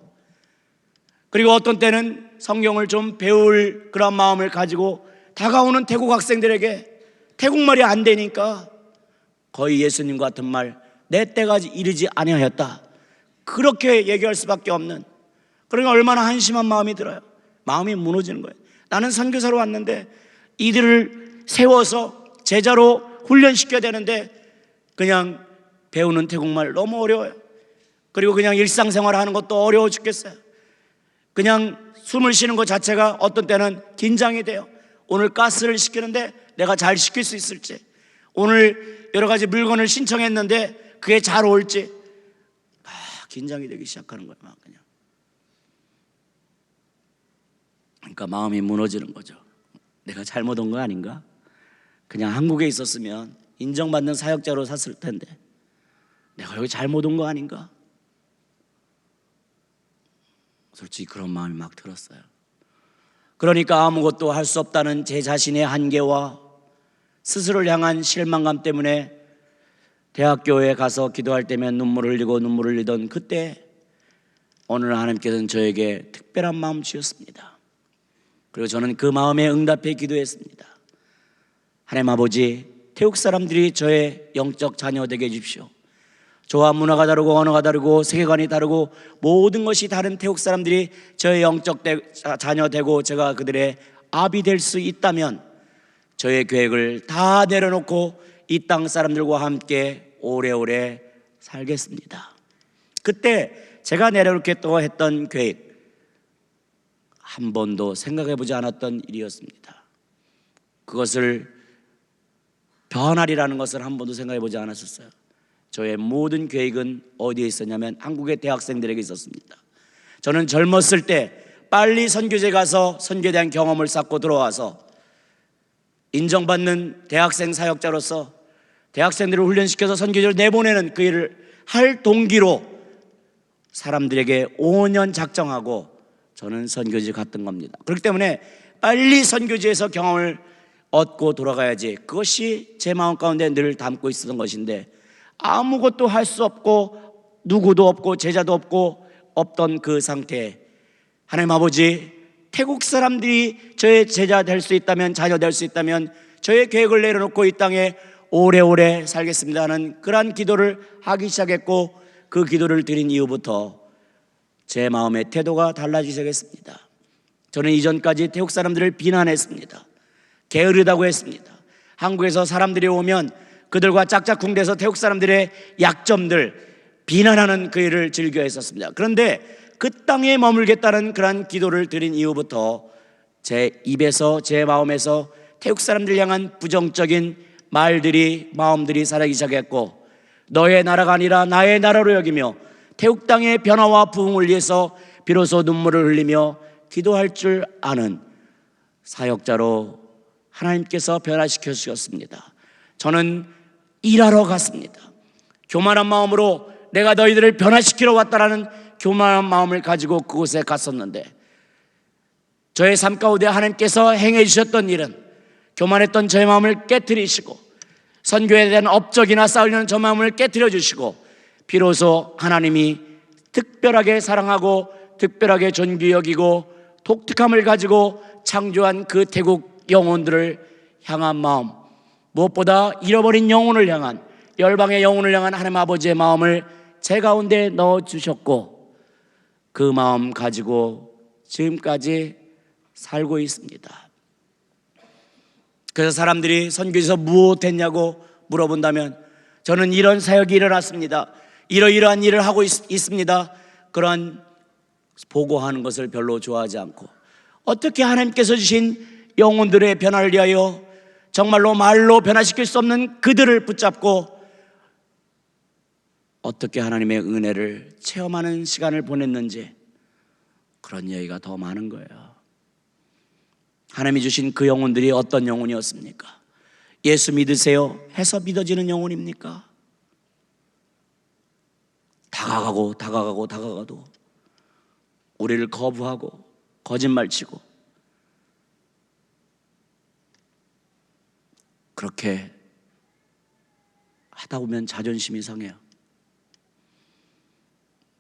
그리고 어떤 때는 성경을 좀 배울 그런 마음을 가지고 다가오는 태국 학생들에게 태국말이 안 되니까 거의 예수님 같은 말, 내 때가 이르지 아니하였다, 그렇게 얘기할 수밖에 없는, 그러니까 얼마나 한심한 마음이 들어요. 마음이 무너지는 거예요. 나는 선교사로 왔는데 이들을 세워서 제자로 훈련시켜야 되는데 그냥 배우는 태국말 너무 어려워요. 그리고 그냥 일상생활 하는 것도 어려워 죽겠어요. 그냥 숨을 쉬는 것 자체가 어떤 때는 긴장이 돼요. 오늘 가스를 시키는데 내가 잘 시킬 수 있을지, 오늘 여러 가지 물건을 신청했는데 그게 잘 올지, 긴장이 되기 시작하는 거예요. 그냥. 그러니까 마음이 무너지는 거죠. 내가 잘못 온 거 아닌가? 그냥 한국에 있었으면 인정받는 사역자로 샀을 텐데 내가 여기 잘못 온 거 아닌가? 솔직히 그런 마음이 막 들었어요. 그러니까 아무것도 할 수 없다는 제 자신의 한계와 스스로를 향한 실망감 때문에 대학교에 가서 기도할 때면 눈물을 흘리고 눈물을 흘리던 그때 오늘 하나님께서는 저에게 특별한 마음 주셨습니다. 그리고 저는 그 마음에 응답해 기도했습니다. 하나님 아버지, 태국 사람들이 저의 영적 자녀 되게 해주십시오. 저와 문화가 다르고 언어가 다르고 세계관이 다르고 모든 것이 다른 태국 사람들이 저의 영적 자녀 되고 제가 그들의 아비 될 수 있다면 저의 계획을 다 내려놓고 이 땅 사람들과 함께 오래오래 살겠습니다. 그때 제가 내려놓겠다고 했던 계획, 한 번도 생각해보지 않았던 일이었습니다. 그것을 변하리라는 것을 한 번도 생각해보지 않았었어요. 저의 모든 계획은 어디에 있었냐면 한국의 대학생들에게 있었습니다. 저는 젊었을 때 빨리 선교제 가서 선교에 대한 경험을 쌓고 들어와서 인정받는 대학생 사역자로서 대학생들을 훈련시켜서 선교제를 내보내는 그 일을 할 동기로 사람들에게 5년 작정하고 저는 선교지에 갔던 겁니다. 그렇기 때문에 빨리 선교지에서 경험을 얻고 돌아가야지, 그것이 제 마음 가운데 늘 담고 있었던 것인데 아무것도 할 수 없고 누구도 없고 제자도 없고 없던 그 상태에 하나님 아버지, 태국 사람들이 저의 제자 될 수 있다면, 자녀 될 수 있다면 저의 계획을 내려놓고 이 땅에 오래오래 살겠습니다 하는 그러한 기도를 하기 시작했고, 그 기도를 드린 이후부터 제 마음의 태도가 달라지기 시작했습니다. 저는 이전까지 태국 사람들을 비난했습니다. 게으르다고 했습니다. 한국에서 사람들이 오면 그들과 짝짝꿍대서 태국 사람들의 약점들 비난하는 그 일을 즐겨 했었습니다. 그런데 그 땅에 머물겠다는 그러한 기도를 드린 이후부터 제 입에서, 제 마음에서 태국 사람들 향한 부정적인 말들이, 마음들이 살아기 시작했고, 너의 나라가 아니라 나의 나라로 여기며 태국 땅의 변화와 부흥을 위해서 비로소 눈물을 흘리며 기도할 줄 아는 사역자로 하나님께서 변화시켜 주셨습니다. 저는 일하러 갔습니다. 교만한 마음으로 내가 너희들을 변화시키러 왔다라는 교만한 마음을 가지고 그곳에 갔었는데, 저의 삶 가운데 하나님께서 행해 주셨던 일은 교만했던 저의 마음을 깨트리시고, 선교에 대한 업적이나 쌓으려는 저 마음을 깨트려 주시고, 비로소 하나님이 특별하게 사랑하고 특별하게 존귀 여기고 독특함을 가지고 창조한 그 태국 영혼들을 향한 마음, 무엇보다 잃어버린 영혼을 향한, 열방의 영혼을 향한 하나님 아버지의 마음을 제 가운데 넣어주셨고, 그 마음 가지고 지금까지 살고 있습니다. 그래서 사람들이 선교에서 무엇했냐고 물어본다면 저는 이런 사역이 일어났습니다, 이러이러한 일을 하고 있습니다, 그런 보고하는 것을 별로 좋아하지 않고, 어떻게 하나님께서 주신 영혼들의 변화를 위하여 정말로 말로 변화시킬 수 없는 그들을 붙잡고 어떻게 하나님의 은혜를 체험하는 시간을 보냈는지, 그런 이야기가 더 많은 거예요. 하나님이 주신 그 영혼들이 어떤 영혼이었습니까? 예수 믿으세요 해서 믿어지는 영혼입니까? 다가가도 우리를 거부하고 거짓말치고, 그렇게 하다 보면 자존심이 상해요.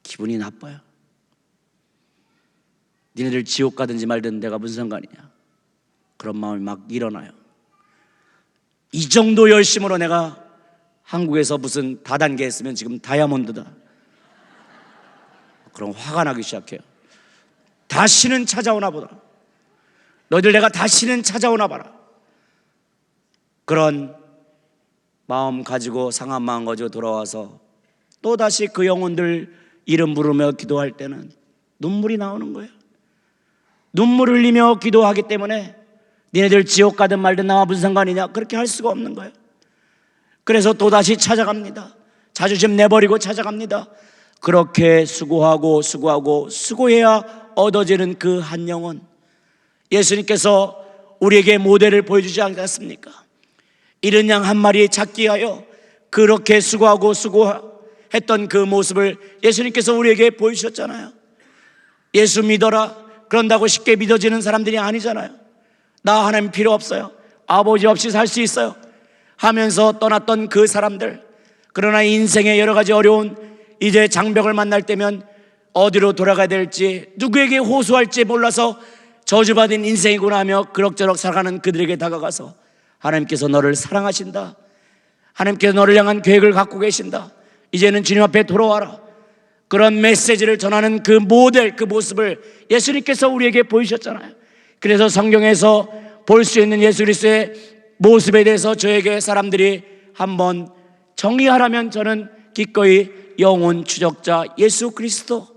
기분이 나빠요. 니네들 지옥 가든지 말든 내가 무슨 상관이냐, 그런 마음이 막 일어나요. 이 정도 열심으로 내가 한국에서 무슨 다단계 했으면 지금 다이아몬드다, 그런 화가 나기 시작해요. 다시는 찾아오나 보다, 너희들 내가 다시는 찾아오나 봐라, 그런 마음 가지고, 상한 마음 가지고 돌아와서 또다시 그 영혼들 이름 부르며 기도할 때는 눈물이 나오는 거예요. 눈물 흘리며 기도하기 때문에 니네들 지옥 가든 말든 나와 무슨 상관이냐, 그렇게 할 수가 없는 거예요. 그래서 또다시 찾아갑니다. 자존심 내버리고 찾아갑니다. 그렇게 수고해야 얻어지는 그 한 영혼, 예수님께서 우리에게 모델을 보여주지 않았습니까? 이른 양 한 마리 찾기 위하여 그렇게 수고했던 그 모습을 예수님께서 우리에게 보여주셨잖아요. 예수 믿어라 그런다고 쉽게 믿어지는 사람들이 아니잖아요. 나 하나님 필요 없어요, 아버지 없이 살 수 있어요 하면서 떠났던 그 사람들, 그러나 인생의 여러 가지 어려운 이제 장벽을 만날 때면 어디로 돌아가야 될지, 누구에게 호소할지 몰라서 저주받은 인생이구나 하며 그럭저럭 살아가는 그들에게 다가가서 하나님께서 너를 사랑하신다, 하나님께서 너를 향한 계획을 갖고 계신다, 이제는 주님 앞에 돌아와라, 그런 메시지를 전하는 그 모델, 그 모습을 예수님께서 우리에게 보이셨잖아요. 그래서 성경에서 볼 수 있는 예수 그리스도의 모습에 대해서 저에게 사람들이 한번 정의하라면 저는 기꺼이 영혼 추적자 예수 그리스도,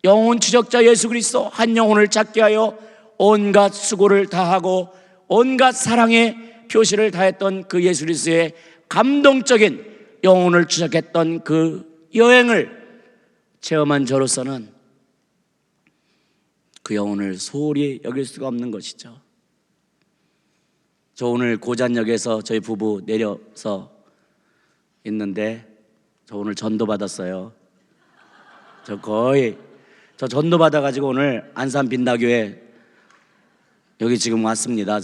영혼 추적자 예수 그리스도, 한 영혼을 찾게 하여 온갖 수고를 다하고 온갖 사랑의 표시를 다했던 그 예수 그리스도의 감동적인 영혼을 추적했던 그 여행을 체험한 저로서는 그 영혼을 소홀히 여길 수가 없는 것이죠. 저 오늘 고잔역에서 저희 부부 내려서 있는데, 저 오늘 전도 받았어요. 저 전도 받아가지고 오늘 안산 빈다교회 여기 지금 왔습니다.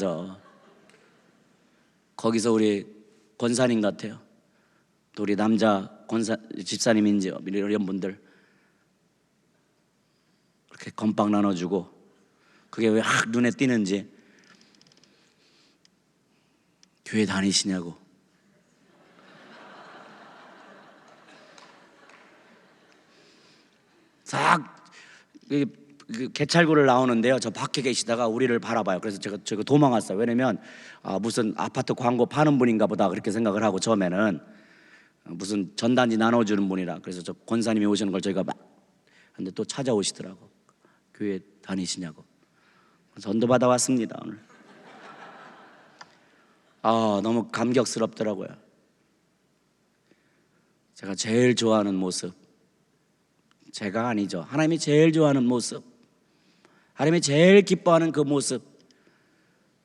거기서 우리 권사님 같아요. 또 우리 남자 집사님인지 이런 분들 이렇게 건빵 나눠주고, 그게 왜 확 눈에 띄는지, 교회 다니시냐고. 싹 그 개찰구를 나오는데요. 저 밖에 계시다가 우리를 바라봐요. 그래서 제가 도망갔어요. 왜냐면 무슨 아파트 광고 파는 분인가 보다 그렇게 생각을 하고, 처음에는 무슨 전단지 나눠주는 분이라. 그래서 저 권사님이 오시는 걸 저희가 막 근데 또 찾아오시더라고. 교회 다니시냐고. 전도 받아왔습니다 오늘. 너무 감격스럽더라고요. 제가 제일 좋아하는 모습, 제가 아니죠, 하나님이 제일 좋아하는 모습, 하나님이 제일 기뻐하는 그 모습,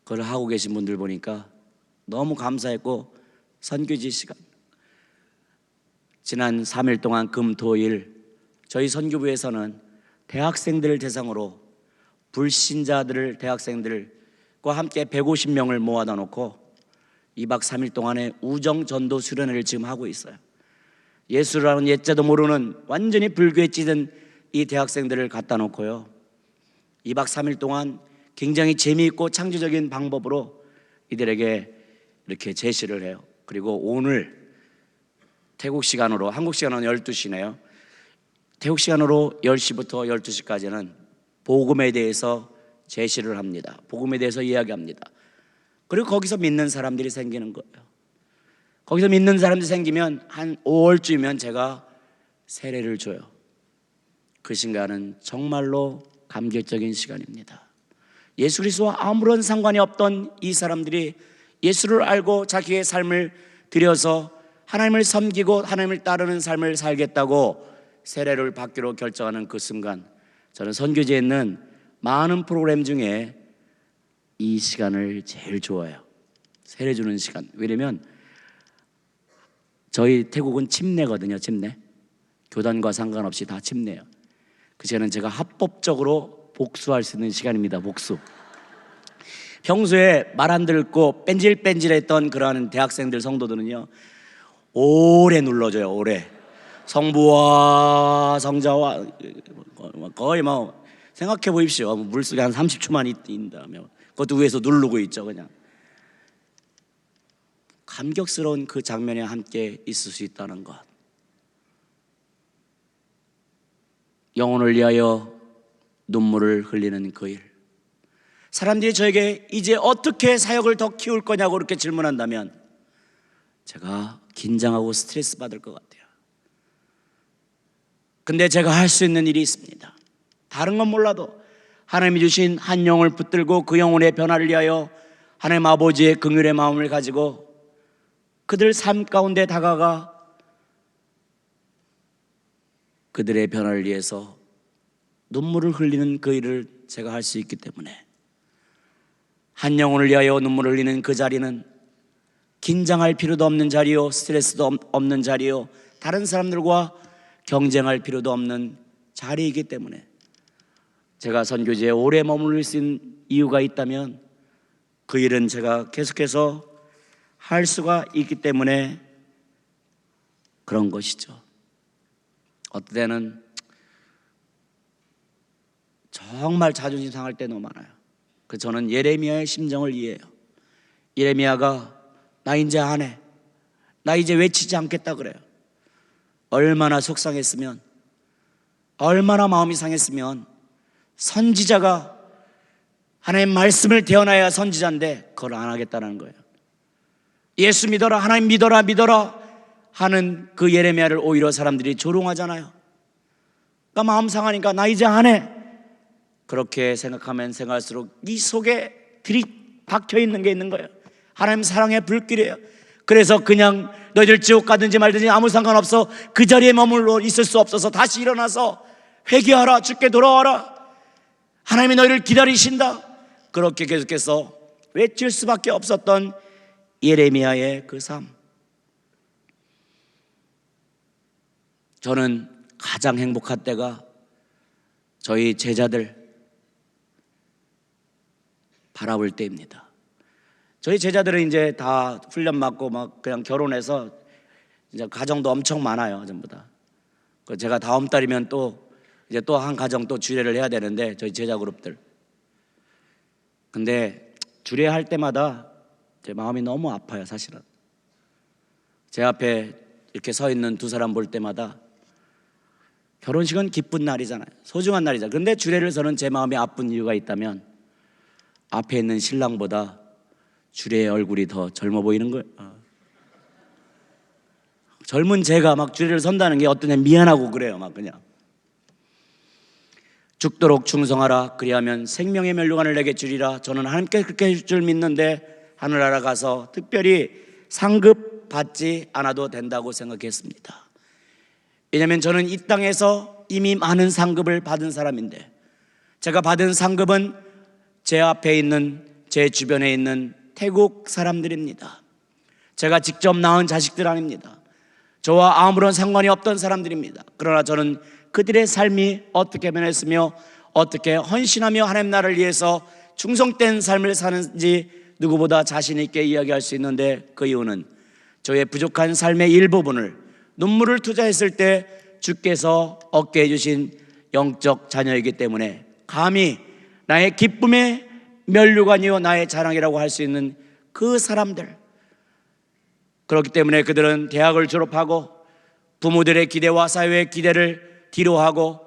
그걸 하고 계신 분들 보니까 너무 감사했고, 선교지 시간 지난 3일 동안 금, 토, 일 저희 선교부에서는 대학생들을 대상으로 불신자들을 대학생들과 함께 150명을 모아다 놓고 2박 3일 동안의 우정 전도 수련회를 지금 하고 있어요. 예수라는 옛자도 모르는 완전히 불교에 찌든 이 대학생들을 갖다 놓고요, 2박 3일 동안 굉장히 재미있고 창조적인 방법으로 이들에게 이렇게 제시를 해요. 그리고 오늘 태국 시간으로, 한국 시간은 12시네요. 태국 시간으로 10시부터 12시까지는 복음에 대해서 제시를 합니다. 복음에 대해서 이야기합니다. 그리고 거기서 믿는 사람들이 생기는 거예요. 거기서 믿는 사람들이 생기면 한 5월쯤이면 제가 세례를 줘요. 그 시간은 정말로 감격적인 시간입니다. 예수 그리스도와 아무런 상관이 없던 이 사람들이 예수를 알고 자기의 삶을 들여서 하나님을 섬기고 하나님을 따르는 삶을 살겠다고 세례를 받기로 결정하는 그 순간, 저는 선교지에 있는 많은 프로그램 중에 이 시간을 제일 좋아해요. 세례 주는 시간. 왜냐면 저희 태국은 침례거든요. 침례. 교단과 상관없이 다 침례예요. 그 시간은 제가 합법적으로 복수할 수 있는 시간입니다. 복수. 평소에 말 안 듣고 뺀질뺀질했던 그러한 대학생들, 성도들은요, 오래 눌러줘요. 오래. 성부와 성자와, 거의 뭐 생각해 보십시오. 물속에 한 30초만 있다면 그것도 위에서 누르고 있죠. 그냥 감격스러운 그 장면에 함께 있을 수 있다는 것, 영혼을 위하여 눈물을 흘리는 그 일. 사람들이 저에게 이제 어떻게 사역을 더 키울 거냐고 그렇게 질문한다면 제가 긴장하고 스트레스 받을 것 같아요. 근데 제가 할 수 있는 일이 있습니다. 다른 건 몰라도 하나님이 주신 한 영을 붙들고 그 영혼의 변화를 위하여 하나님 아버지의 긍휼의 마음을 가지고 그들 삶 가운데 다가가 그들의 변화를 위해서 눈물을 흘리는 그 일을 제가 할 수 있기 때문에, 한 영혼을 위하여 눈물을 흘리는 그 자리는 긴장할 필요도 없는 자리요, 스트레스도 없는 자리요, 다른 사람들과 경쟁할 필요도 없는 자리이기 때문에 제가 선교지에 오래 머무를 수 있는 이유가 있다면 그 일은 제가 계속해서 할 수가 있기 때문에 그런 것이죠. 어떤 때는 정말 자존심 상할 때 너무 많아요. 그래서 저는 예레미야의 심정을 이해해요. 예레미야가 나 이제 안 해, 나 이제 외치지 않겠다 그래요. 얼마나 속상했으면, 얼마나 마음이 상했으면, 선지자가 하나님의 말씀을 대언하여야 선지자인데 그걸 안 하겠다는 거예요. 예수 믿어라, 하나님 믿어라, 믿어라 하는 그 예레미야를 오히려 사람들이 조롱하잖아요. 그러니까 마음 상하니까 나 이제 안 해, 그렇게 생각하면 생각할수록 이 속에 들이박혀 있는 게 있는 거예요. 하나님 사랑의 불길이에요. 그래서 그냥 너희들 지옥 가든지 말든지 아무 상관없어, 그 자리에 머물러 있을 수 없어서 다시 일어나서 회개하라, 주께 돌아와라, 하나님이 너희를 기다리신다, 그렇게 계속해서 외칠 수밖에 없었던 예레미야의 그 삶. 저는 가장 행복한 때가 저희 제자들 바라볼 때입니다. 저희 제자들은 이제 다 훈련 받고 막 그냥 결혼해서 이제 가정도 엄청 많아요, 전부 다. 제가 다음 달이면 또 이제 또 한 가정 또 주례를 해야 되는데, 저희 제자 그룹들. 근데 주례할 때마다 제 마음이 너무 아파요, 사실은. 제 앞에 이렇게 서 있는 두 사람 볼 때마다 결혼식은 기쁜 날이잖아요. 소중한 날이잖아요. 그런데 주례를 서는 제 마음이 아픈 이유가 있다면 앞에 있는 신랑보다 주례의 얼굴이 더 젊어 보이는 거예요. 젊은 제가 막 주례를 선다는 게 어떠냐 미안하고 그래요. 막 그냥 죽도록 충성하라 그리하면 생명의 멸류관을 내게 주리라. 저는 하나님께 그렇게 해줄 줄 믿는데 하늘나라 가서 특별히 상급 받지 않아도 된다고 생각했습니다. 왜냐하면 저는 이 땅에서 이미 많은 상급을 받은 사람인데, 제가 받은 상급은 제 앞에 있는 제 주변에 있는 태국 사람들입니다. 제가 직접 낳은 자식들 아닙니다. 저와 아무런 상관이 없던 사람들입니다. 그러나 저는 그들의 삶이 어떻게 변했으며 어떻게 헌신하며 하나님 나라를 위해서 충성된 삶을 사는지 누구보다 자신 있게 이야기할 수 있는데, 그 이유는 저의 부족한 삶의 일부분을 눈물을 투자했을 때 주께서 얻게 해주신 영적 자녀이기 때문에 감히 나의 기쁨의 면류관이요 나의 자랑이라고 할 수 있는 그 사람들, 그렇기 때문에 그들은 대학을 졸업하고 부모들의 기대와 사회의 기대를 뒤로하고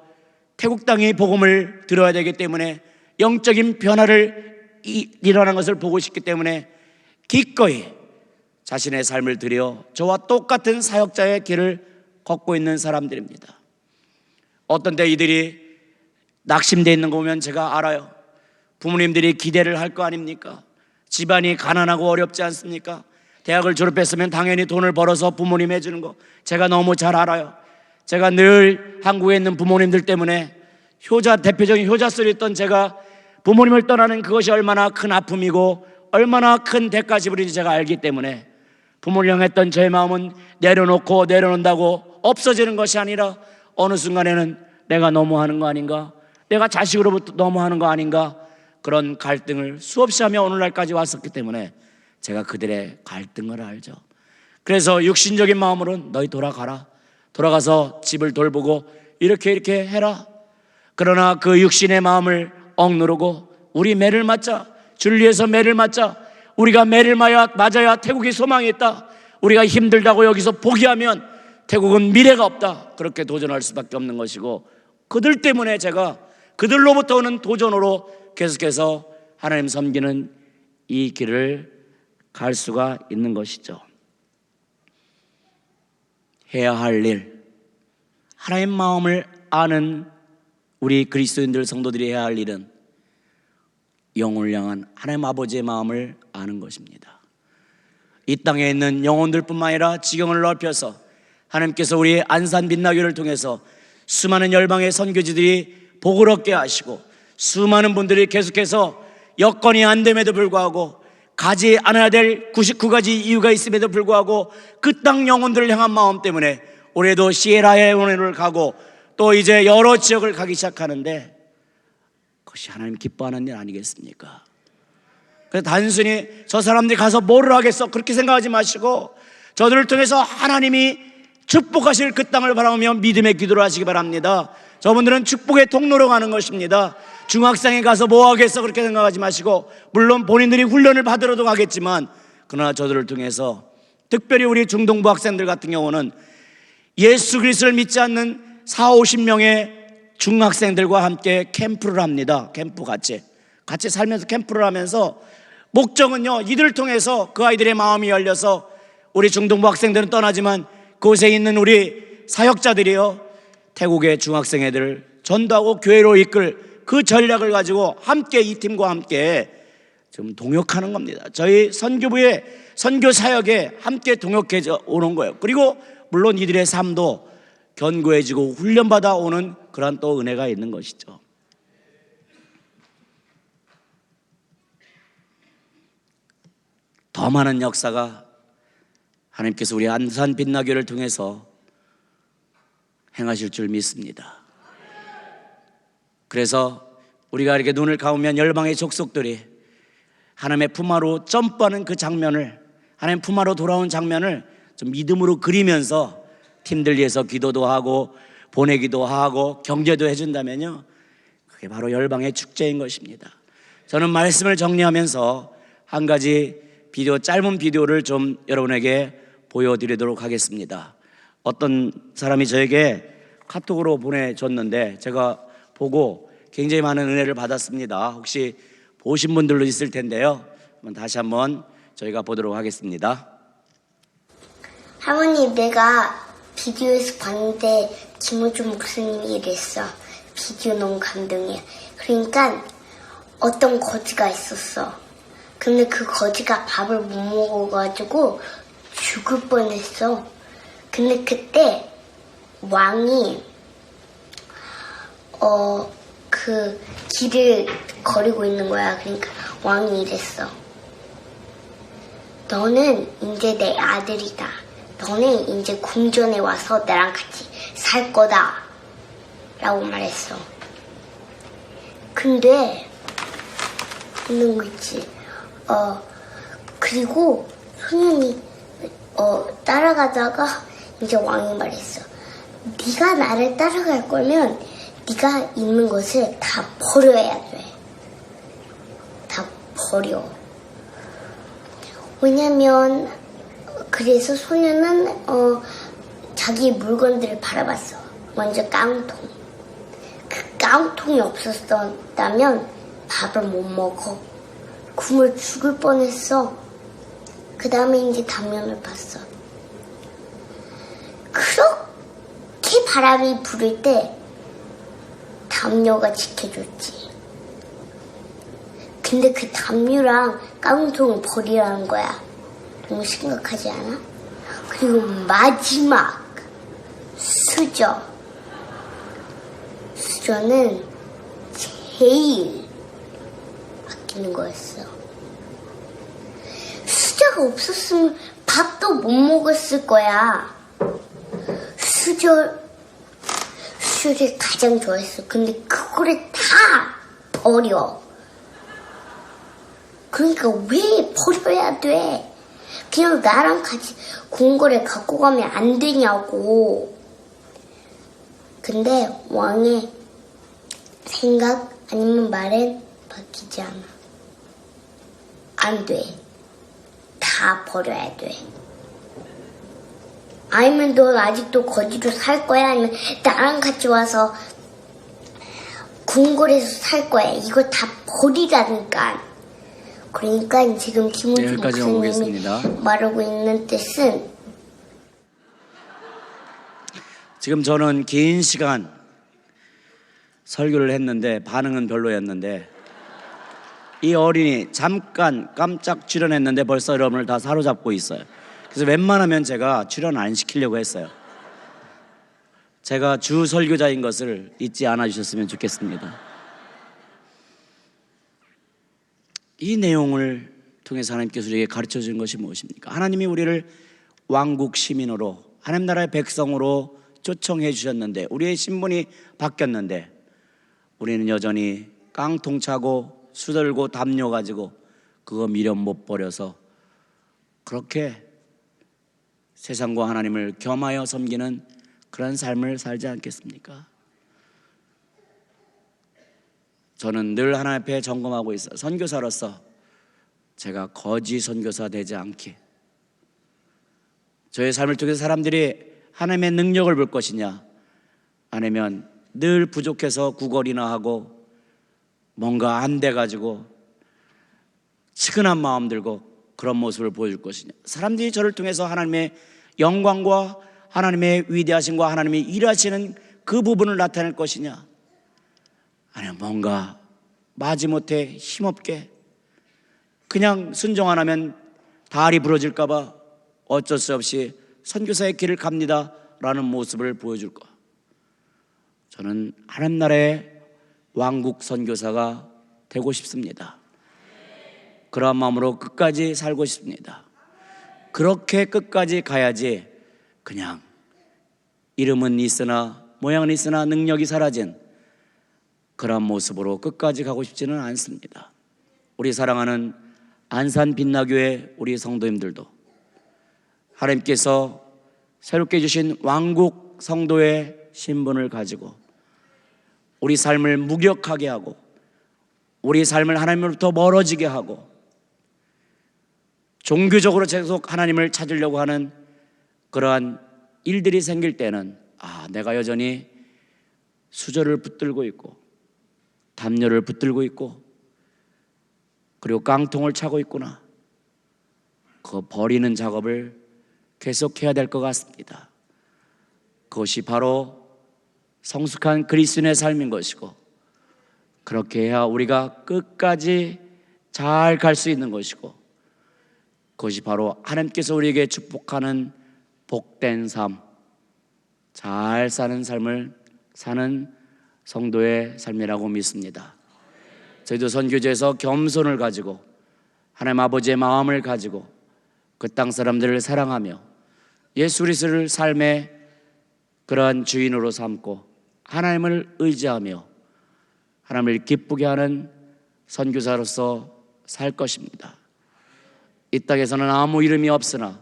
태국 땅의 복음을 들어야 되기 때문에 영적인 변화를 일어나는 것을 보고 싶기 때문에 기꺼이 자신의 삶을 들여 저와 똑같은 사역자의 길을 걷고 있는 사람들입니다. 어떤 때 이들이 낙심되어 있는 거 보면 제가 알아요. 부모님들이 기대를 할 거 아닙니까? 집안이 가난하고 어렵지 않습니까? 대학을 졸업했으면 당연히 돈을 벌어서 부모님 해주는 거 제가 너무 잘 알아요. 제가 늘 한국에 있는 부모님들 때문에 대표적인 효자설이 있던 제가 부모님을 떠나는 그것이 얼마나 큰 아픔이고 얼마나 큰 대가 지불인지 제가 알기 때문에 부모를 향했던 저의 마음은 내려놓고 내려놓는다고 없어지는 것이 아니라 어느 순간에는 내가 너무하는 거 아닌가, 내가 자식으로부터 너무하는 거 아닌가, 그런 갈등을 수없이 하며 오늘날까지 왔었기 때문에 제가 그들의 갈등을 알죠. 그래서 육신적인 마음으로는 너희 돌아가라, 돌아가서 집을 돌보고 이렇게 해라. 그러나 그 육신의 마음을 억누르고 우리 매를 맞자, 주를 위해서 매를 맞자, 우리가 매를 맞아야 태국이 소망이 있다, 우리가 힘들다고 여기서 포기하면 태국은 미래가 없다, 그렇게 도전할 수밖에 없는 것이고, 그들 때문에 제가 그들로부터 오는 도전으로 계속해서 하나님 섬기는 이 길을 갈 수가 있는 것이죠. 해야 할 일, 하나님 마음을 아는 우리 그리스도인들 성도들이 해야 할 일은 영혼을 향한 하나님 아버지의 마음을 아는 것입니다. 이 땅에 있는 영혼들뿐만 아니라 지경을 넓혀서 하나님께서 우리 안산 빛나교를 통해서 수많은 열방의 선교지들이 복을 얻게 하시고 수많은 분들이 계속해서 여건이 안 됨에도 불구하고 가지 않아야 될 99가지 이유가 있음에도 불구하고 그 땅 영혼들을 향한 마음 때문에 올해도 시에라레오네를 가고 또 이제 여러 지역을 가기 시작하는데, 그것이 하나님 기뻐하는 일 아니겠습니까? 그래서 단순히 저 사람들이 가서 뭐를 하겠어 그렇게 생각하지 마시고 저들을 통해서 하나님이 축복하실 그 땅을 바라보며 믿음의 기도를 하시기 바랍니다. 저분들은 축복의 통로로 가는 것입니다. 중학생에 가서 뭐 하겠어 그렇게 생각하지 마시고, 물론 본인들이 훈련을 받으러도 가겠지만 그러나 저들을 통해서 특별히 우리 중동부 학생들 같은 경우는 예수 그리스도를 믿지 않는 40-50명의 중학생들과 함께 캠프를 합니다. 캠프 같이 살면서 캠프를 하면서 목적은요, 이들을 통해서 그 아이들의 마음이 열려서 우리 중동부 학생들은 떠나지만 그곳에 있는 우리 사역자들이요, 태국의 중학생 애들을 전도하고 교회로 이끌 그 전략을 가지고 함께 이 팀과 함께 지금 동역하는 겁니다. 저희 선교부의 선교 사역에 함께 동역해 오는 거예요. 그리고 물론 이들의 삶도 견고해지고 훈련받아 오는 그런 또 은혜가 있는 것이죠. 더 많은 역사가 하나님께서 우리 안산 빛나교를 통해서 행하실 줄 믿습니다. 그래서 우리가 이렇게 눈을 감으면 열방의 족속들이 하나님의 품하로 점프하는 그 장면을, 하나님 품하로 돌아온 장면을 좀 믿음으로 그리면서 팀들 위해서 기도도 하고 보내기도 하고 경제도 해준다면요, 그게 바로 열방의 축제인 것입니다. 저는 말씀을 정리하면서 한 가지 짧은 비디오를 좀 여러분에게 보여드리도록 하겠습니다. 어떤 사람이 저에게 카톡으로 보내줬는데 제가 보고 굉장히 많은 은혜를 받았습니다. 혹시 보신 분들도 있을 텐데요. 다시 한번 저희가 보도록 하겠습니다. 할머니, 내가 비디오에서 봤는데 김우주 목사님이 이랬어. 비디오 너무 감동이야. 그러니까 어떤 거지가 있었어. 근데 그 거지가 밥을 못 먹어가지고 죽을 뻔했어. 근데 그때 왕이 그 길을 거리고 있는 거야. 그러니까 왕이 이랬어. 너는 이제 내 아들이다. 너는 이제 궁전에 와서 나랑 같이 살 거다. 라고 말했어. 근데 있는 거 있지. 그리고 소년이 따라가다가 이제 왕이 말했어. 네가 나를 따라갈 거면 네가 있는 것을 다 버려야 돼. 다 버려. 왜냐면 그래서 소년은 자기 물건들을 바라봤어. 먼저 깡통. 그 깡통이 없었다면 밥을 못 먹어. 굶어 죽을 뻔했어. 그 다음에 이제 당면을 봤어. 그렇게 바람이 불을 때 담요가 지켜줬지. 근데 그 담요랑 깡통을 버리라는 거야. 너무 심각하지 않아? 그리고 마지막 수저는 제일 아끼는 거였어. 수저가 없었으면 밥도 못 먹었을 거야. 수저를 가장 좋아했어. 근데 그거를 다 버려. 그러니까 왜 버려야 돼? 그냥 나랑 같이 궁궐에 갖고 가면 안 되냐고. 근데 왕의 생각 아니면 말은 바뀌지 않아. 안 돼. 다 버려야 돼. 아니면 넌 아직도 거지로 살 거야? 아니면 나랑 같이 와서 궁궐에서 살 거야? 이거 다 버리라니까. 그러니까 지금 김우주 목사님이 말하고 있는 뜻은, 지금 저는 긴 시간 설교를 했는데 반응은 별로였는데, 이 어린이 잠깐 깜짝 출연했는데 벌써 여러분을 다 사로잡고 있어요. 그래서 웬만하면 제가 출연 안 시키려고 했어요. 제가 주 설교자인 것을 잊지 않아 주셨으면 좋겠습니다. 이 내용을 통해서 하나님께서 우리에게 가르쳐 주는 것이 무엇입니까? 하나님이 우리를 왕국 시민으로, 하나님 나라의 백성으로 초청해 주셨는데, 우리의 신분이 바뀌었는데 우리는 여전히 깡통 차고 수들고 담요 가지고 그거 미련 못 버려서 그렇게 세상과 하나님을 겸하여 섬기는 그런 삶을 살지 않겠습니까? 저는 늘 하나님 앞에 점검하고 있어요. 선교사로서 제가 거지 선교사 되지 않게, 저의 삶을 통해서 사람들이 하나님의 능력을 볼 것이냐, 아니면 늘 부족해서 구걸이나 하고 뭔가 안 돼가지고 측은한 마음 들고 그런 모습을 보여줄 것이냐. 사람들이 저를 통해서 하나님의 영광과 하나님의 위대하심과 하나님이 일하시는 그 부분을 나타낼 것이냐, 아니면 뭔가 마지못해 힘없게 그냥 순종 안 하면 다리 부러질까 봐 어쩔 수 없이 선교사의 길을 갑니다 라는 모습을 보여줄까. 저는 하나님 나라의 왕국 선교사가 되고 싶습니다. 그러한 마음으로 끝까지 살고 싶습니다. 그렇게 끝까지 가야지 그냥 이름은 있으나 모양은 있으나 능력이 사라진 그런 모습으로 끝까지 가고 싶지는 않습니다. 우리 사랑하는 안산 빛나교회 우리 성도님들도 하나님께서 새롭게 주신 왕국 성도의 신분을 가지고 우리 삶을 무력하게 하고 우리 삶을 하나님으로부터 멀어지게 하고 종교적으로 계속 하나님을 찾으려고 하는 그러한 일들이 생길 때는 내가 여전히 수저를 붙들고 있고 담요를 붙들고 있고 그리고 깡통을 차고 있구나. 그 버리는 작업을 계속해야 될 것 같습니다. 그것이 바로 성숙한 그리스도인의 삶인 것이고 그렇게 해야 우리가 끝까지 잘 갈 수 있는 것이고 그것이 바로 하나님께서 우리에게 축복하는 복된 삶, 잘 사는 삶을 사는 성도의 삶이라고 믿습니다. 저희도 선교제에서 겸손을 가지고 하나님 아버지의 마음을 가지고 그 땅 사람들을 사랑하며 예수 그리스도를 삶의 그러한 주인으로 삼고 하나님을 의지하며 하나님을 기쁘게 하는 선교사로서 살 것입니다. 이 땅에서는 아무 이름이 없으나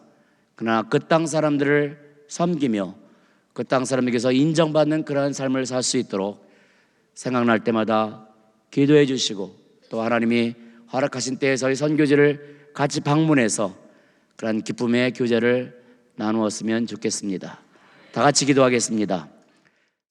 그러나 그 땅 사람들을 섬기며 그 땅 사람에게서 인정받는 그러한 삶을 살 수 있도록 생각날 때마다 기도해 주시고 또 하나님이 허락하신 때에 저희 선교지를 같이 방문해서 그러한 기쁨의 교제를 나누었으면 좋겠습니다. 다 같이 기도하겠습니다.